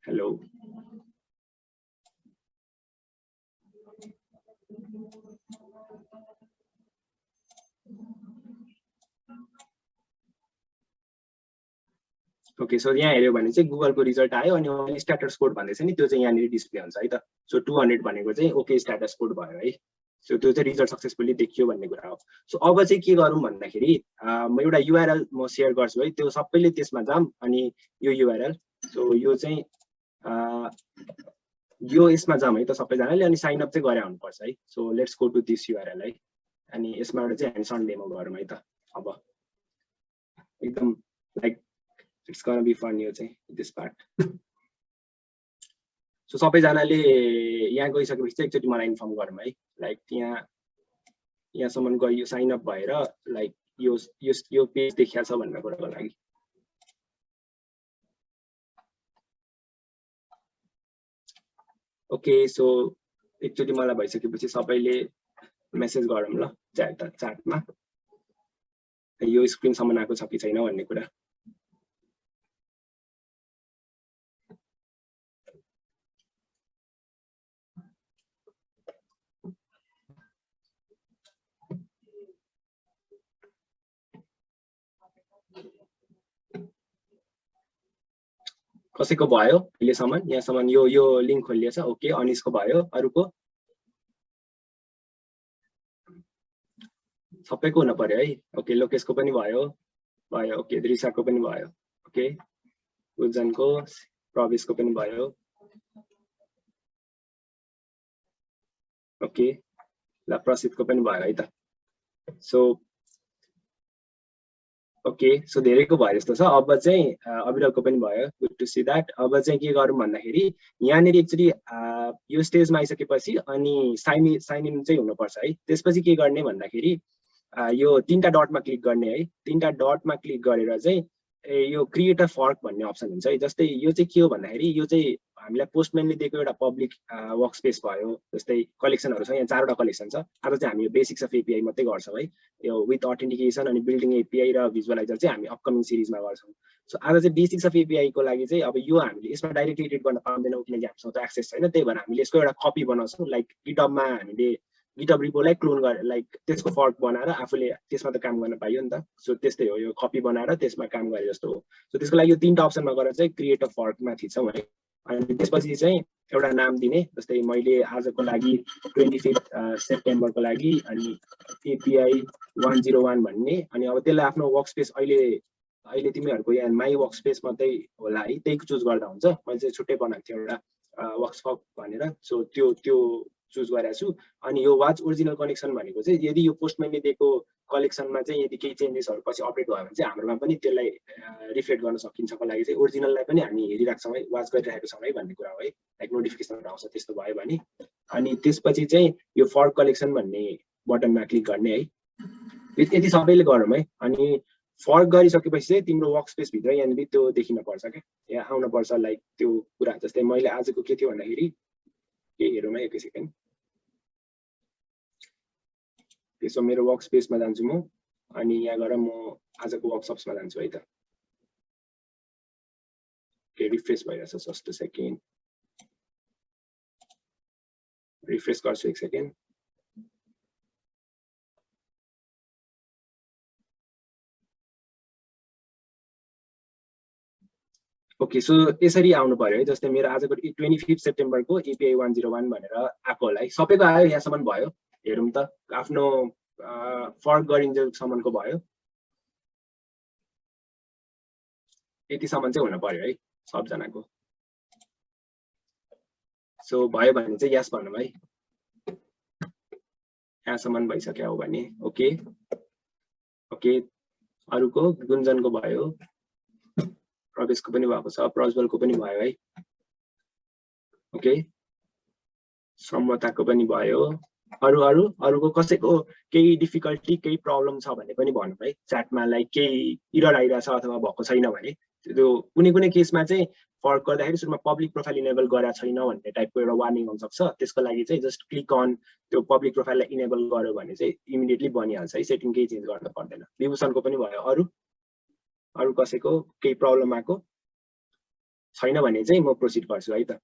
हेलो ओके सो यहाँ हेर्यो भने चाहिँ गुगलको रिजल्ट आयो अनि स्ट्याटस कोड भन्दैछ नि त्यो चाहिँ यहाँनिर डिस्प्ले हुन्छ है त सो 200 भनेको चाहिँ ओके स्ट्याटस कोड भयो है सो त्यो चाहिँ रिजल्ट सक्सेसफुली देखियो भन्ने कुरा हो सो अब चाहिँ के गरौँ भन्दाखेरि म एउटा युआरएल म सेयर गर्छु है त्यो सबैले त्यसमा जाम अनि यो युआरएल सो यो चाहिँ यो यसमा जाम है त सबैजनाले अनि साइन अप चाहिँ गरे हुनुपर्छ है so let's go to this URL है अनि यसबाट चाहिँ हामी सन डेमो गरौँ है त अब एकदम like it's gonna be fun यो चाहिँ दिस पार्ट सो सबैजनाले यहाँ गइसकेपछि चाहिँ एकचोटि मलाई इन्फर्म गरौँ है लाइक यहाँसम्म गयो साइन अप भएर लाइक यो पेज देखिया छ भन्ने कुराको लागि ओके सो एकचोटि मलाई भइसकेपछि सबैले मेसेज गरौँ ल च्याटमा यो स्क्रिनसम्म आएको छ कि छैन भन्ने कुरा कसैको भयो अहिलेसम्म यहाँसम्म यो लिंक खोलिएछ ओके अनिसको भयो अरुको सबैको हुन पर्यो है ओके लोकेशको पनि भयो ओके दृशाको पनि भयो ओके उज्जनको प्रवेशको पनि भयो ओके ल प्रसिद्धको पनि भयो है त सो ओके सो धेरैको भयो जस्तो छ अब चाहिँ अविरलको पनि भयो गुड टु सी दैट अब चाहिँ के गरौँ भन्दाखेरि यहाँनिर एकचोटि यो स्टेजमा आइसकेपछि अनि साइन इन चाहिँ हुनुपर्छ है त्यसपछि के गर्ने भन्दाखेरि यो तीनटा डटमा क्लिक गर्ने है तीनटा डटमा क्लिक गरेर चाहिँ यो क्रिएट अ फर्क भन्ने अप्सन हुन्छ है जस्तै यो चाहिँ के हो भन्दाखेरि यो चाहिँ हामीलाई पोस्टम्यानले दिएको एउटा पब्लिक वर्कस्पेस भयो जस्तै कलेक्सनहरु छ यहाँ चारवटा कलेक्सन छ आज चाहिँ हामी यो बेसिक्स अफ एपीआई मात्रै गर्छौं है यो विथ अथेन्टिकेसन अनि बिल्डिङ एपीआई र भिजुअलाइजर चाहिँ हामी अपकमिङ सिरिजमा गर्छौं सो आज चाहिँ बेसिक्स अफ एपीआई को लागि चाहिँ अब यो हामीले यसमा डाइरेक्टली एडिट गर्न पाउँदैनौं किनकि हामीसँग त एक्सेस छैन त्यही भएर हामीले यसको एउटा कपी बनाउँछौं लाइक गिटहबमा हामीले गिटहब रिपोलाई क्लोन गरेर लाइक त्यसको फर्क बनाएर आफूले त्यसमा त काम गर्न पाइयो नि त सो त्यस्तै हो यो कपी बनाएर त्यसमा काम गरे जस्तो हो सो त्यसको लागि यो तीनटा अप्सनमा गएर चाहिँ क्रिएट अ फर्कमा थिच्छौं है अनि त्यसपछि चाहिँ एउटा नाम दिने जस्तै मैले आजको लागि 25 सेप्टेम्बरको लागि अनि एपीआई 101 भन्ने अनि अब त्यसलाई आफ्नो वर्कस्पेस अहिले तिमीहरुको यहाँ माई वर्कस्पेस मात्रै होला है त्यही चुज गर्दा हुन्छ मैले चाहिँ छुट्टै बनाएको थिएँ एउटा वर्कस्पेस भनेर सो त्यो चुज गरेको छु अनि यो वाच ओरिजिनल कनेक्सन भनेको चाहिँ यदि यो पोस्टम्यानले दिएको कलेक्सनमा चाहिँ यदि केही चेन्जेसहरु पछि अपडेट भयो भने चाहिँ हाम्रोमा पनि त्यसलाई रिफ्लेक्ट गर्न सकिन्छको लागि चाहिँ ओरिजिनललाई पनि हामी हेरिराख्छौं है वाच गरिरहेको छौं है भन्ने कुरा हो है लाइक नोटिफिकेसन आउँछ त्यस्तो भयो भने अनि त्यसपछि चाहिँ यो फर्क कलेक्सन भन्ने बटनमा क्लिक गर्ने है यति सबैले गरौँ है अनि फर्क गरिसकेपछि चाहिँ तिम्रो वर्कस्पेस भित्र यहाँनिर त्यो देखिन पर्छ के यहाँ आउन पर्छ लाइक त्यो कुरा जस्तै मैले आजको के थियो भन्दाखेरि के हेरौँ है एक सेकेन्ड त्यसो मेरो वर्कस्पेसमा जान्छु म अनि यहाँ गएर म आजको वर्कसप्समा जान्छु है त के रिफ्रेश भइरहेछ जस्ट अ सेकेन्ड रिफ्रेश गर्छु एक सेकेन्ड ओके सो यसरी आउनु पर्यो है जस्तै मेरो आजको 25 सेप्टेम्बरको API 101 भनेर आएको होला है सबैको आयो यहाँसम्म भयो हेरौँ त आफ्नो फर्क गरिन्जेलसम्मको भयो यतिसम्म चाहिँ हुन पर्यो है सबजनाको सो भयो भने चाहिँ यस भन्नु है यहाँसम्म भइसक्यो हो भने ओके ओके अरुको गुन्जनको भयो प्रवेशको पनि भएको छ प्रज्वलको पनि भयो है ओके सम्मताको पनि भयो अरुको कसैको केही डिफिकल्टी केही प्रब्लम छ भने पनि भन्नु है च्याटमा लाइक केही एरर आइरहेछ अथवा भएको छैन भने त्यो कुनै केसमा चाहिँ फर्क गर्दाखेरि सुरुमा पब्लिक प्रोफाइल इनेबल गरेको छैन भन्ने टाइपको एउटा वार्निङ आउन सक्छ त्यसको लागि चाहिँ जस्ट क्लिक अन त्यो पब्लिक प्रोफाइललाई इनेबल गर्यो भने चाहिँ इमिडिएटली बनिहाल्छ है सेटिङ केही चेन्ज गर्न पर्दैन विभूषणको पनि भयो अरु कसैको केही प्रब्लम आएको छैन भने चाहिँ म प्रोसिड गर्छु है त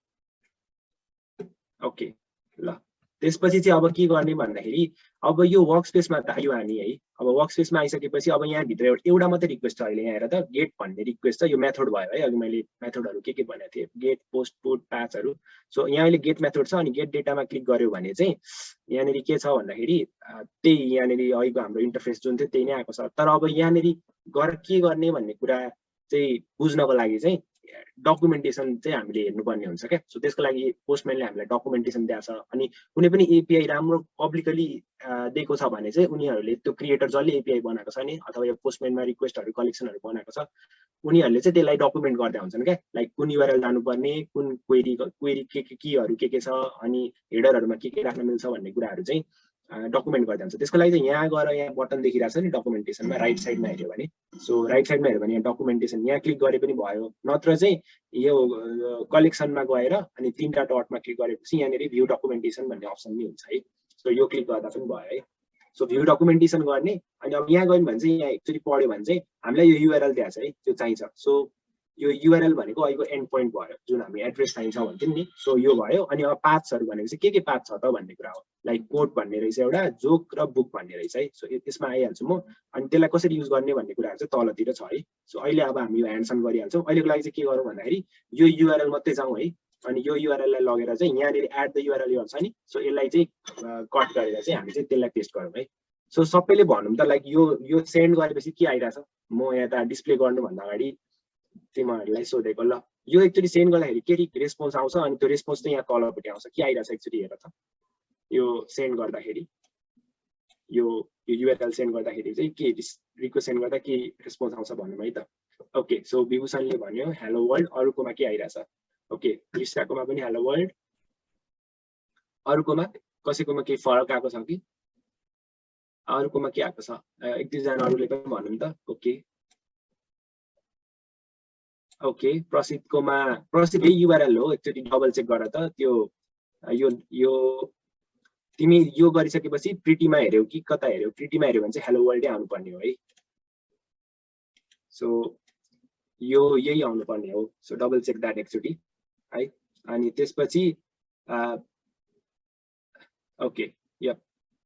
ओके ल त्यसपछि चाहिँ अब के गर्ने भन्दाखेरि अब यो वर्कस्पेसमा त आयो हामी है अब वर्कस्पेसमा आइसकेपछि अब यहाँ भित्र एउटा मात्रै रिक्वेस्ट छ अहिले यहाँ हेर त गेट भन्ने रिक्वेस्ट छ यो मेथड भयो है अघि मैले मेथडहरु के भनेको थिएँ गेट पोस्ट पुट प्याचहरु सो यहाँ अहिले गेट मेथड छ अनि गेट डेटामा क्लिक गर्यो भने चाहिँ यहाँनेरि के छ भन्दाखेरि त्यही यहाँनेरि अहिलेको हाम्रो इन्टरफेस जुन थियो त्यही नै आएको छ तर अब यहाँनेरि के गर्ने भन्ने कुरा चाहिँ बुझ्नको लागि चाहिँ डकुमेन्टेसन चाहिँ हामीले हेर्नुपर्ने हुन्छ क्या सो त्यसको लागि पोस्टम्यानले हामीलाई डकुमेन्टेसन दिएको छ अनि कुनै पनि एपीआई राम्रो पब्लिकली दिएको छ भने चाहिँ उनीहरूले त्यो क्रिएटर जसले एपीआई बनाएको छ नि अथवा यो पोस्टम्यानमा रिक्वेस्टहरु कलेक्सनहरु बनाएको छ उनीहरूले चाहिँ त्यसलाई डकुमेन्ट गर्दै हुन्छन् क्या लाइक कुन युआरएल जानुपर्ने कुन क्वेरी केहरु के छ अनि हेडरहरुमा के राख्न मिल्छ भन्ने कुराहरु चाहिँ डकुमेन्ट गर्दै हुन्छ त्यसको लागि चाहिँ यहाँ गएर यहाँ बटन देखिरहेछ नि डकुमेन्टेसनमा राइट साइडमा हेर्यो भने सो राइट साइडमा हेर्यो भने यहाँ डकुमेन्टेसन यहाँ क्लिक गरे पनि भयो नत्र चाहिँ यो कलेक्सनमा गएर अनि तीनटा डटमा क्लिक गरेपछि यहाँनेरि भ्यू डकुमेन्टेसन भन्ने अप्सन नि हुन्छ है सो यो क्लिक गर्दा पनि भयो है सो भ्यू डकुमेन्टेसन गर्ने अनि अब यहाँ गयौँ भने चाहिँ यहाँ एकचोटि पढ्यो भने चाहिँ हामीलाई यो युआरएल दिएको छ है त्यो चाहिन्छ सो यो युआरएल भनेको अहिलेको एन्ड पोइन्ट भयो जुन हामी एड्रेस चाहिन्छ भन्थ्यौं नि सो यो भयो अनि अब पाथहरु भनेको चाहिँ के पाथ छ त भन्ने कुरा हो लाइक कोड भन्ने रहेछ एउटा जोक र बुक भन्ने रहेछ है सो यसमा आइहाल्छु म अनि त्यसलाई कसरी युज गर्ने भन्ने कुराहरु चाहिँ तलतिर छ है सो अहिले अब हामी यो ह्यान्डसन गरिहाल्छौं अहिलेको लागि चाहिँ के गरौँ भन्दाखेरि यो युआरएल मात्रै जाउँ है अनि यो युआरएल लाई लगेर चाहिँ यहाँनेरि एड द युआरएल भन्छ नि सो यसलाई चाहिँ कट गरेर चाहिँ हामी चाहिँ त्यसलाई पेस्ट गरौँ है सो सबैले भनौँ त लाइक यो सेन्ड गरेपछि के आइराछ म यहाँ त डिस्प्ले गर्नु भन्दा अगाडि तिमीहरुलाई सोधेको ल यो एकचोटि सेन्ड गर्दाखेरि के रेस्पोन्स आउँछ अनि त्यो रेस्पोन्स चाहिँ यहाँ तलपट्टि आउँछ के आइराछ एकचोटि हेर त यो सेन्ड गर्दाखेरि यो युआरएल सेन्ड गर्दाखेरि चाहिँ के रिक्वेस्ट सेन्ड गर्दा के रेस्पोन्स आउँछ भन्नु है त ओके सो विभूषणले भन्यो हेलो वर्ल्ड अरुकोमा के आइराछ ओके कृष्णाकोमा पनि हेलो वर्ल्ड अरुकोमा कसैकोमा केही फरक आएको छ कि अरुकोमा के आएको छ एक दुईजना अरुले पनि भन्नु त ओके ओके प्रसिद्धकोमा प्रसिद्ध युआरएल हो एकचोटि डबल चेक गर त त्यो यो तिमी यो गरिसकेपछि प्रिटीमा हेर्यौ कि कता हेर्यौ प्रिटीमा हेर्यौ भने चाहिँ हेलो वर्ल्ड आउनु पर्ने हो है सो यो यही आउनु पर्ने हो सो डबल चेक दैट एकचोटि है अनि त्यसपछि ओके यप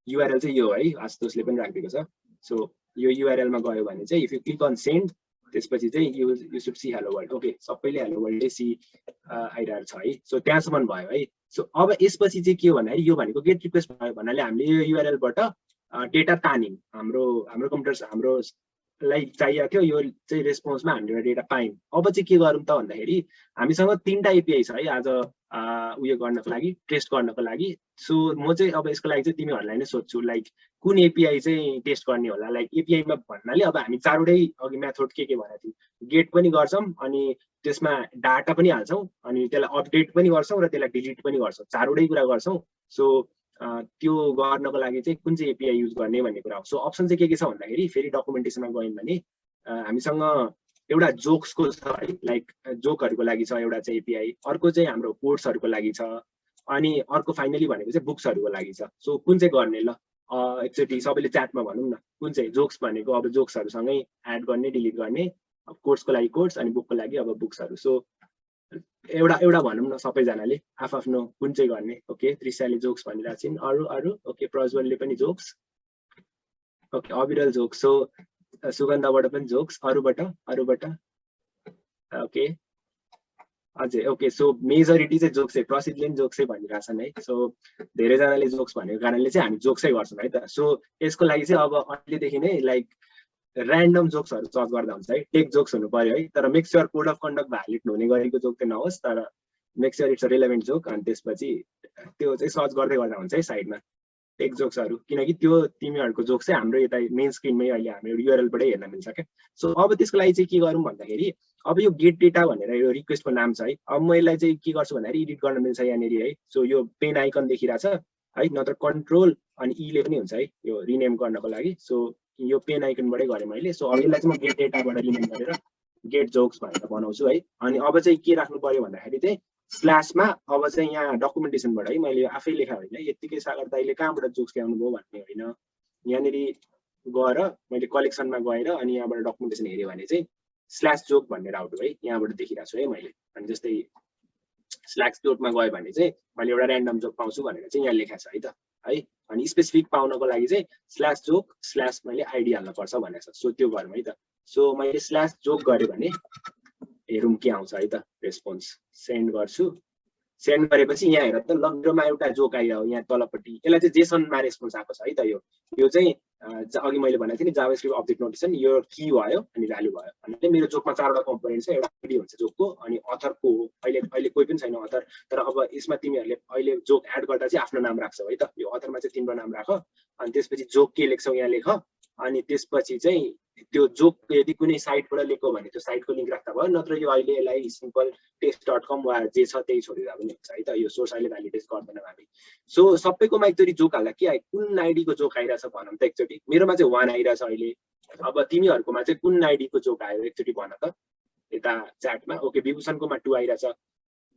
युआरएल चाहिँ यो है आशुतोषले पनि राखिदिएको छ सो यो युआरएल मा गयो भने चाहिँ if you click on send त्यसपछि चाहिँ you should see hello world okay सबैले हेलो वर्ल्ड सी आइरहेको छ है सो त्यहाँसम्म भयो है सो अब यसपछि चाहिँ के हो भन्दाखेरि यो भनेको गेट रिक्वेस्ट भयो भन्नाले हामीले यो युआरएल बाट डेटा तान्यौं हाम्रो कम्प्युटर हाम्रो लाई चाहिएको थियो यो चाहिँ रेस्पोन्समा हामीले डेटा पायौं अब चाहिँ के गरौँ त भन्दाखेरि हामीसँग तीनटा एपीआई छ है आज उयो गर्नको लागि टेस्ट गर्नको लागि सो म चाहिँ अब यसको लागि चाहिँ तिमीहरुलाई नै सोध्छु लाइक कुन एपीआई चाहिँ टेस्ट गर्ने होला लाइक एपीआई मा भन्नाले अब हामी चारवटै अघि मेथड के भनेको थियौं गेट पनि गर्छौं अनि त्यसमा डाटा पनि हाल्छौं अनि त्यसलाई अपडेट पनि गर्छौं र त्यसलाई डिलिट पनि गर्छौं चारवटै कुरा गर्छौं सो त्यो गर्नको लागि चाहिँ कुन चाहिँ एपीआई युज गर्ने भन्ने कुरा हो सो अप्सन चाहिँ के छ भन्दाखेरि फेरि डकुमेन्टेसनमा गयौं भने हामीसँग एउटा जोक्सको छ है लाइक जोकहरुको लागि छ एउटा चाहिँ एपीआई अर्को चाहिँ हाम्रो कोड्सहरुको लागि छ अनि अर्को फाइनली भनेको चाहिँ बुक्सहरुको लागि छ सो कुन चाहिँ गर्ने ल एकचोटि सबैले च्याटमा भनौं न कुन चाहिँ जोक्स भनेको अब जोक्सहरुसँगै एड गर्ने डिलिट गर्ने अब कोड्सको लागि कोड्स अनि बुकको लागि अब बुक्सहरु सो एउटा भनौं न सबैजनाले आफ्नो कुन चाहिँ गर्ने ओके त्रिशाले जोक्स भनिरहेको छिन् अरु ओके प्रज्वलले पनि जोक्स ओके अविरल जोक्स सो सुगन्धाबाट पनि जोक्स अरुबाट ओके हजुर ओके सो मेजोरिटी चाहिँ जोक्सै प्रसिद्धले पनि जोक्सै भनिरहेछन् है सो धेरैजनाले जोक्स भनेको कारणले चाहिँ हामी जोक्सै गर्छौँ है त सो यसको लागि चाहिँ अब अहिलेदेखि नै लाइक ऱ्यान्डम जोक्सहरू सर्च गर्दा हुन्छ है टेक जोक्स हुनु पर्यो है तर make sure code of conduct valid हुने गरेको जोक चाहिँ नहोस् तर make sure it's a relevant joke अनि त्यसपछि त्यो चाहिँ सर्च गर्दै गर्दा हुन्छ है साइडमा टेक जोक्सहरू किनकि त्यो तिमीहरूको जोक चाहिँ हाम्रो यता मेन स्क्रिनमै अहिले हाम्रो युआरएलबाटै हेर्न मिल्छ क्या सो अब त्यसको लागि चाहिँ के गरौँ भन्दाखेरि अब यो गेट डेटा भनेर यो रिक्वेस्टको नाम छ है अब म यसलाई चाहिँ के गर्छु भन्दाखेरि एडिट गर्न मिल्छ यहाँनिर है सो यो पेन आइकन देखिरहेछ है नत्र कन्ट्रोल अनि ईले पनि हुन्छ है यो रिनेम गर्नको लागि सो यो पेन आइकनबाटै गरेँ मैले सो अब यसलाई चाहिँ म गेट डेटाबाट रिनेम गरेर गेट जोक्स भनेर बनाउँछु है अनि अब चाहिँ के राख्नु पर्यो भन्दाखेरि चाहिँ स्ल्यासमा अब चाहिँ यहाँ डकुमेन्टेसनबाट है मैले आफै लेखा होइन यत्तिकै सागर दाइले कहाँबाट जोक्स ल्याउनु भयो भन्ने होइन यहाँनिर गएर मैले कलेक्सनमा गएर अनि यहाँबाट डकुमेन्टेसन हेऱ्यो भने चाहिँ स्ल्यास जोक भन्ने राउट हो है यहाँबाट देखिरहेको छु है मैले अनि जस्तै स्ल्यास जोकमा गयो भने चाहिँ मैले एउटा ऱ्यान्डम जोक पाउँछु भनेर चाहिँ यहाँ लेखाएको छ है त है अनि स्पेसिफिक पाउनको लागि चाहिँ स्ल्यास जोक स्ल्यास मैले आइडी हाल्नु पर्छ भनेको छ सो त्यो गरौँ है त सो मैले स्ल्यास जोक गरेँ भने हेरौँ के आउँछ है त रेस्पोन्स सेन्ड गर्छु सेन्ड गरेपछि यहाँ हेर त लग्रोमा एउटा जोक आइरह्यो यहाँ तलपट्टि यसलाई चाहिँ जेसनमा रेस्पोन्स आएको छ है त यो चाहिँ अघि मैले भनेको थिएँ नि जाभास्क्रिप्ट अब्जेक्ट नोटेसन यो की भयो अनि भ्यालु भयो भने मेरो जोकमा 4वटा कम्पोनेन्ट छ एउटा आइडी हुन्छ जोकको अनि अथरको हो अहिले कोही पनि छैन अथर तर अब यसमा तिमीहरूले अहिले जोक एड गर्दा चाहिँ आफ्नो नाम राख्छौ है त यो अथरमा चाहिँ तिम्रो नाम राख अनि त्यसपछि जोक के लेख्छौ यहाँ लेख अनि त्यसपछि चाहिँ त्यो जोक यदि कुनै साइटबाट लेख्यो भने त्यो साइटको लिङ्क राख्दा भयो नत्र यो अहिले यसलाई सिम्पल टेस्ट.com वा जे छ त्यही छोडिदिँदा पनि हुन्छ है त यो सोर्स अहिले भ्यालिडेट गर्दैनौँ हामी सो सबैकोमा एकचोटि जोक हाल्दा के आयो कुन आइडीको जोक आइरहेछ भनौँ त एकचोटि मेरोमा चाहिँ 1 आइरहेछ अहिले अब तिमीहरूकोमा चाहिँ कुन आइडीको जोक आयो एकचोटि भन त यता च्याटमा ओके विभूषणकोमा 2 आइरहेछ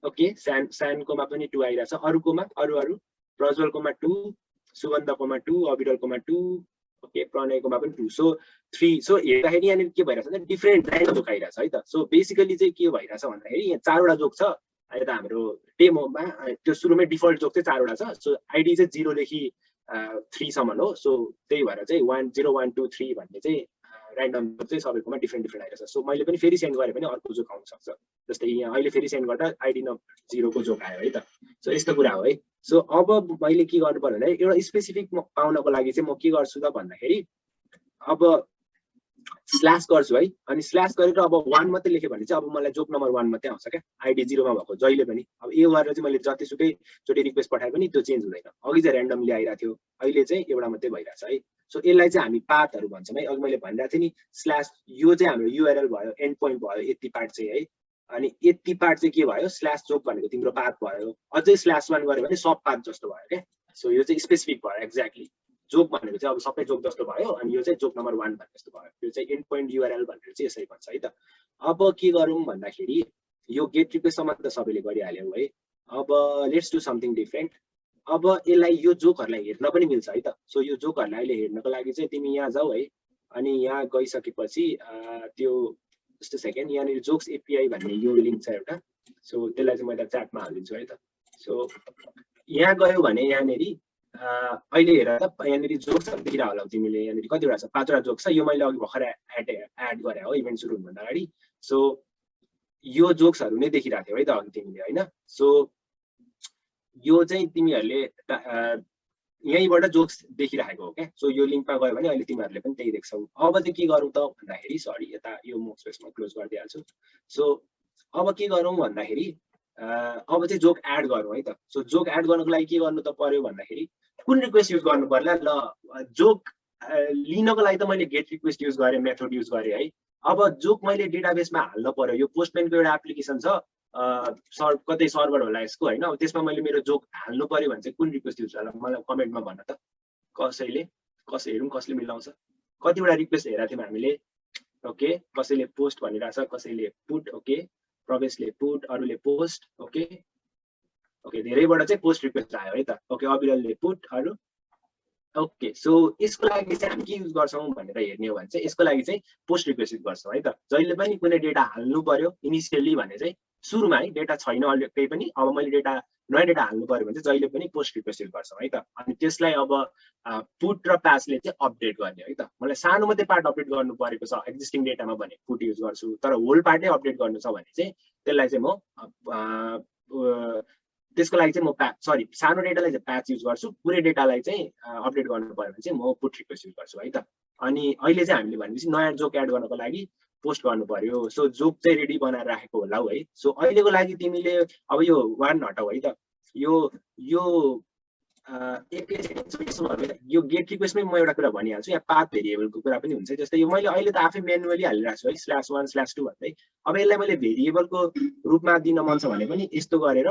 ओके सानकोमा पनि 2 आइरहेछ अरूकोमा अरू प्रज्वलकोमा 2 सुगन्धकोमा 2 अविरलकोमा 2 ओके प्रणयकोमा पनि 2 सो 3 सो हेर्दाखेरि यहाँनिर के भइरहेछ भने डिफ्रेन्ट ऱ्यान्डम जोक आइरहेछ है त सो बेसिकली चाहिँ के भइरहेछ भन्दाखेरि यहाँ 4वटा जोक छ यता हाम्रो डेमोमा त्यो सुरुमै डिफल्ट जोक चाहिँ 4वटा छ सो आइडी चाहिँ 0 देखि 3 सम्म हो सो त्यही भएर चाहिँ 1 0 1 2 3 भन्ने चाहिँ ऱ्यान्डम जोक चाहिँ सबैकोमा डिफ्रेन्ट आइरहेछ सो मैले पनि फेरि सेन्ड गरेँ भने अर्को जोक आउन सक्छ जस्तै यहाँ अहिले फेरि सेन्ड गर्दा आइडी नम्बर 0 को जोक आयो है त सो यस्तो कुरा हो है सो अब मैले के गर्नु पर्यो भने एउटा स्पेसिफिक पाउनको लागि चाहिँ म के गर्छु त भन्दाखेरि अब स्ल्यास गर्छु है अनि स्ल्यास गरेर अब 1 मात्रै लेख्यो भने चाहिँ अब मलाई जोक नम्बर 1 मात्रै आउँछ क्या आइडी 0 मा भएको जहिले पनि अब यो गरेर चाहिँ मैले जतिसुकै चोटि रिक्वेस्ट पठाए पनि त्यो चेन्ज हुँदैन अघि चाहिँ ऱ्यान्डमली आइरहेको थियो अहिले चाहिँ एउटा मात्रै भइरहेछ है सो यसलाई चाहिँ हामी पाथहरू भन्छौँ है अघि मैले भनिरहेको थिएँ नि स्ल्यास यो चाहिँ हाम्रो युआरएल भयो एन्ड पोइन्ट भयो यति पार्ट चाहिँ है अनि यति पार्ट चाहिँ के भयो स्ल्यास जोक भनेको तिम्रो पाथ भयो अझै स्ल्यास 1 गर्यो भने सब पाथ जस्तो भयो क्या सो यो चाहिँ स्पेसिफिक भयो एक्ज्याक्टली जोक भनेको चाहिँ अब सबै जोक जस्तो भयो अनि यो चाहिँ जोक नम्बर 1 भन्ने जस्तो भयो यो चाहिँ एन्ड पोइन्ट युआरएल भनेर चाहिँ यसरी भन्छ है त अब के गरौँ भन्दाखेरि यो गेट रिक्वेस्टसम्म त सबैले गरिहाल्यौ है अब लेट्स डु समथिङ डिफरेन्ट अब यसलाई यो जोकहरूलाई हेर्न पनि मिल्छ है त सो यो जोकहरूलाई अहिले हेर्नको लागि चाहिँ तिमी यहाँ जाऊ है अनि यहाँ गइसकेपछि त्यो जस्ट सेकेन्ड यहाँनिर जोक्स एपिआई भन्ने यो लिङ्क छ एउटा सो त्यसलाई चाहिँ मैले च्याटमा हालिदिन्छु है त सो यहाँ गयो भने यहाँनिर अहिले हेर त यहाँनिर जोक्सहरू देखिरह होला तिमीले यहाँनिर कतिवटा छ 5वटा जोक छ यो मैले अघि भर्खर एड गरे हो इभेन्ट सुरु हुनुभन्दा अगाडि सो यो जोक्सहरू नै देखिरहेको थियौ है त अघि तिमीले होइन सो यो चाहिँ तिमीहरूले यहीँबाट जोक्स देखिरहेको हो क्या सो यो लिङ्कमा गयो भने अहिले तिमीहरूले पनि त्यही देख्छौ अब चाहिँ के गरौँ त भन्दाखेरि सरी यता यो मोक्सपेसमा क्लोज गरिदिइहाल्छु सो अब के गरौँ भन्दाखेरि अब चाहिँ जोक एड गरौँ है त सो जोक एड गर्नको लागि के गर्नु त पर्यो भन्दाखेरि कुन रिक्वेस्ट युज गर्नु पर्ला ल जोक लिनको लागि त मैले गेट रिक्वेस्ट युज गरेँ मेथड युज गरेँ है अब जोक मैले डेटाबेसमा हाल्न पर्यो यो पोस्टम्यानको एउटा एप्लिकेसन छ कतै सर्भर होला यसको होइन अब त्यसमा मैले मेरो जोक हाल्नु पर्यो भने चाहिँ कुन रिक्वेस्ट युज होला मलाई कमेन्टमा भन त कसैले हेरौँ कसले मिलाउँछ कतिवटा रिक्वेस्ट हेरेको थियौँ हामीले ओके कसैले पोस्ट भनिरहेछ कसैले पुट ओके प्रवेशले पुट अरूले पोस्ट ओके ओके धेरैबाट चाहिँ पोस्ट रिक्वेस्ट आयो है त ओके अविरलले पुट अरू ओके सो यसको लागि चाहिँ हामी के युज गर्छौँ भनेर हेर्ने हो भने चाहिँ यसको लागि चाहिँ पोस्ट रिक्वेस्ट युज गर्छौँ है त जहिले पनि कुनै डेटा हाल्नु पर्यो इनिसियली भने चाहिँ सुरुमा है डेटा छैन अहिले केही पनि अब मैले डेटा नयाँ डेटा हाल्नु पर्यो भने चाहिँ जहिले पनि पोस्ट रिक्वेस्ट युज गर्छौँ है त। अनि त्यसलाई अब पुट र पासले चाहिँ अपडेट गर्ने है त। मलाई सानो मात्रै पार्ट अपडेट गर्नु परेको छ एक्जिस्टिङ डेटामा भने पुट युज गर्छु, तर होल पार्टै अपडेट गर्नु छ भने चाहिँ त्यसलाई चाहिँ म त्यसको लागि चाहिँ म सानो डेटालाई चाहिँ प्याच युज गर्छु, पुरै डेटालाई चाहिँ अपडेट गर्नु पर्यो भने चाहिँ म पुट रिक्वेस्ट युज गर्छु है त। अनि अहिले चाहिँ हामीले भनेपछि नयाँ जोक एड गर्नको लागि पोस्ट गर्नु पर्यो। सो जोक चाहिँ रेडी बनाएर राखेको होला है। सो अहिलेको लागि तिमीले अब यो वान हटाऊ है त। यो यो गेट रिक्वेस्टमै म एउटा कुरा भनिहाल्छु, यहाँ पाथ भेरिएबलको कुरा पनि हुन्छ। जस्तै यो मैले अहिले त आफै म्यानुअली हालिरहेको छु है /1/2 भन्दै। अब यसलाई मैले भेरिएबलको रूपमा दिन मन छ भने पनि यस्तो गरेर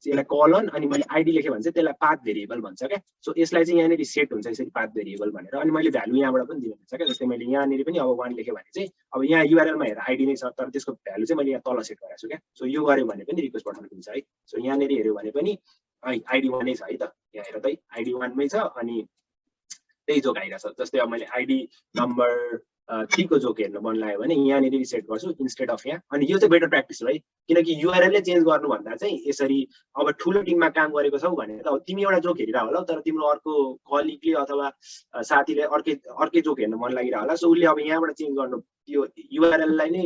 यसलाई कलन अनि मैले आइडी लेखेँ भने चाहिँ त्यसलाई पाथ भेरिएबल भन्छ क्या। सो यसलाई चाहिँ यहाँनिर सेट हुन्छ यसरी पाथ भेरिएबल भनेर। अनि मैले भ्यालु यहाँबाट पनि दिनु हुन्छ क्या। जस्तै मैले यहाँनिर पनि अब 1 लेखेँ भने चाहिँ अब यहाँ युआरएलमा हेर आइडी नै छ, तर त्यसको भ्यालु चाहिँ मैले यहाँ तल सेट गरेको छु क्या। सो यो गर्यो भने पनि रिक्वेस्ट पठाउनु हुन्छ है। सो यहाँनिर हेऱ्यो भने पनि आइडी 1 नै छ है त। यहाँ हेर त आइडी 1 मै छ अनि त्यही जोक आइरहेछ। जस्तै अब मैले आइडी नम्बर 3 को जोक हेर्न मन लाग्यो भने यहाँनिर सेट गर्छु इन्स्टेड अफ यहाँ। अनि यो चाहिँ बेटर प्र्याक्टिस हो है, किनकि युआरएल चेन्ज गर्नुभन्दा चाहिँ यसरी अब ठुलो टिममा काम गरेको छौ भने त अब तिमी एउटा जोक हेरिरह होला, तर तिम्रो अर्को कलिगले अथवा साथीले अर्कै जोक हेर्न मन लागिरह होला। सो उसले अब यहाँबाट चेन्ज गर्नु यो युआरएललाई नै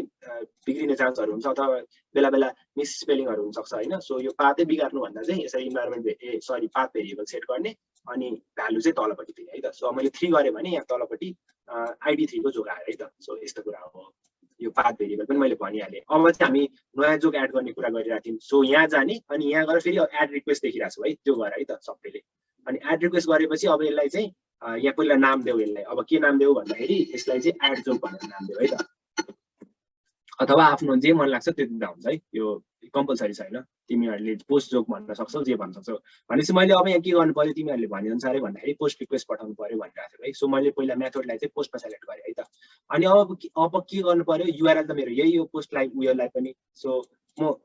बिग्रिने चान्सहरू हुन्छ अथवा बेला बेला मिसस्पेलिङहरू हुनसक्छ होइन। सो यो पाथै बिगार्नु भन्दा चाहिँ यसरी इन्भाइरोमेन्ट पाथ भेरिएबल सेट गर्ने अनि भ्यालु चाहिँ तलपट्टि दिने है त। सो मैले 3 गरेँ भने यहाँ तलपट्टि आइडी 3 को जोक आयो है त। सो यस्तो कुरा हो। यो पाथ भेरिएबल पनि मैले भनिहालेँ। अब चाहिँ हामी नयाँ जोक एड गर्ने कुरा गरिरहेको थियौँ। सो यहाँ जाने अनि यहाँ गएर फेरि एड रिक्वेस्ट देखिरहेको छु है, त्यो गर है त सबैले। अनि एड रिक्वेस्ट गरेपछि अब यसलाई चाहिँ यहाँ पहिला नाम देऊ। यसलाई अब के नाम देऊ भन्दाखेरि यसलाई चाहिँ एड जोक भनेर नाम देऊ है त, अथवा आफ्नो जे मन लाग्छ त्यो दिँदा हुन्छ है। यो कम्पलसरी छैन, तिमीहरूले पोस्ट जोक भन्न सक्छौ, जे भन्न सक्छौ। भनेपछि मैले अब यहाँ के गर्नु पर्यो तिमीहरूले भने अनुसारै भन्दाखेरि पोस्ट रिक्वेस्ट पठाउनु पर्यो भनिरहेको थियो है। सो मैले पहिला मेथडलाई चाहिँ पोस्टमा सेलेक्ट गरेँ है त। अनि अब के गर्नु पर्यो, युआरएल त मेरो यही हो पोस्टलाई उयोलाई पनि। सो म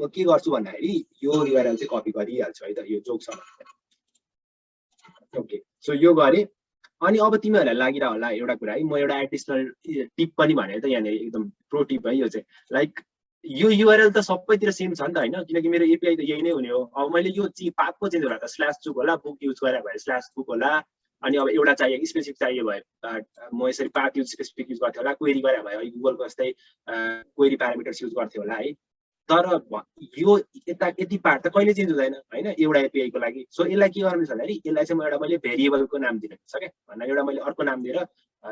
के गर्छु भन्दाखेरि यो युआरएल चाहिँ कपी गरिहाल्छु है त यो जोकसँग। ओके, सो यो गरेँ। अनि अब तिमीहरूलाई लागिरह होला एउटा कुरा है, म एउटा एडिसनल टिप पनि भने त यहाँनिर एकदम प्रो टिप है। यो चाहिँ लाइक यो युआरएल त सबैतिर सेम छ नि त होइन, किनकि मेरो एपिआई त यही नै हुने हो। अब मैले यो पाथको चेन्ज होला त /book होला, बुक युज गरेर भए /book होला। अनि अब एउटा चाहियो स्पेसिफिक चाहियो भए म यसरी पाथ युज स्पेसिफिक युज गर्थेँ होला, क्वेरी गरे भए गुगलको जस्तै क्वेरी प्यारामिटर्स युज गर्थेँ होला है। तर यो यति पार्ट त कहिले चेन्ज हुँदैन होइन एउटा एपिआई को लागि। सो यसलाई के गर्नु छ भन्दाखेरि यसलाई चाहिँ म एउटा मैले भेरिएबलको नाम दिनु छ क्या, भन्दा एउटा मैले अर्को नाम दिएर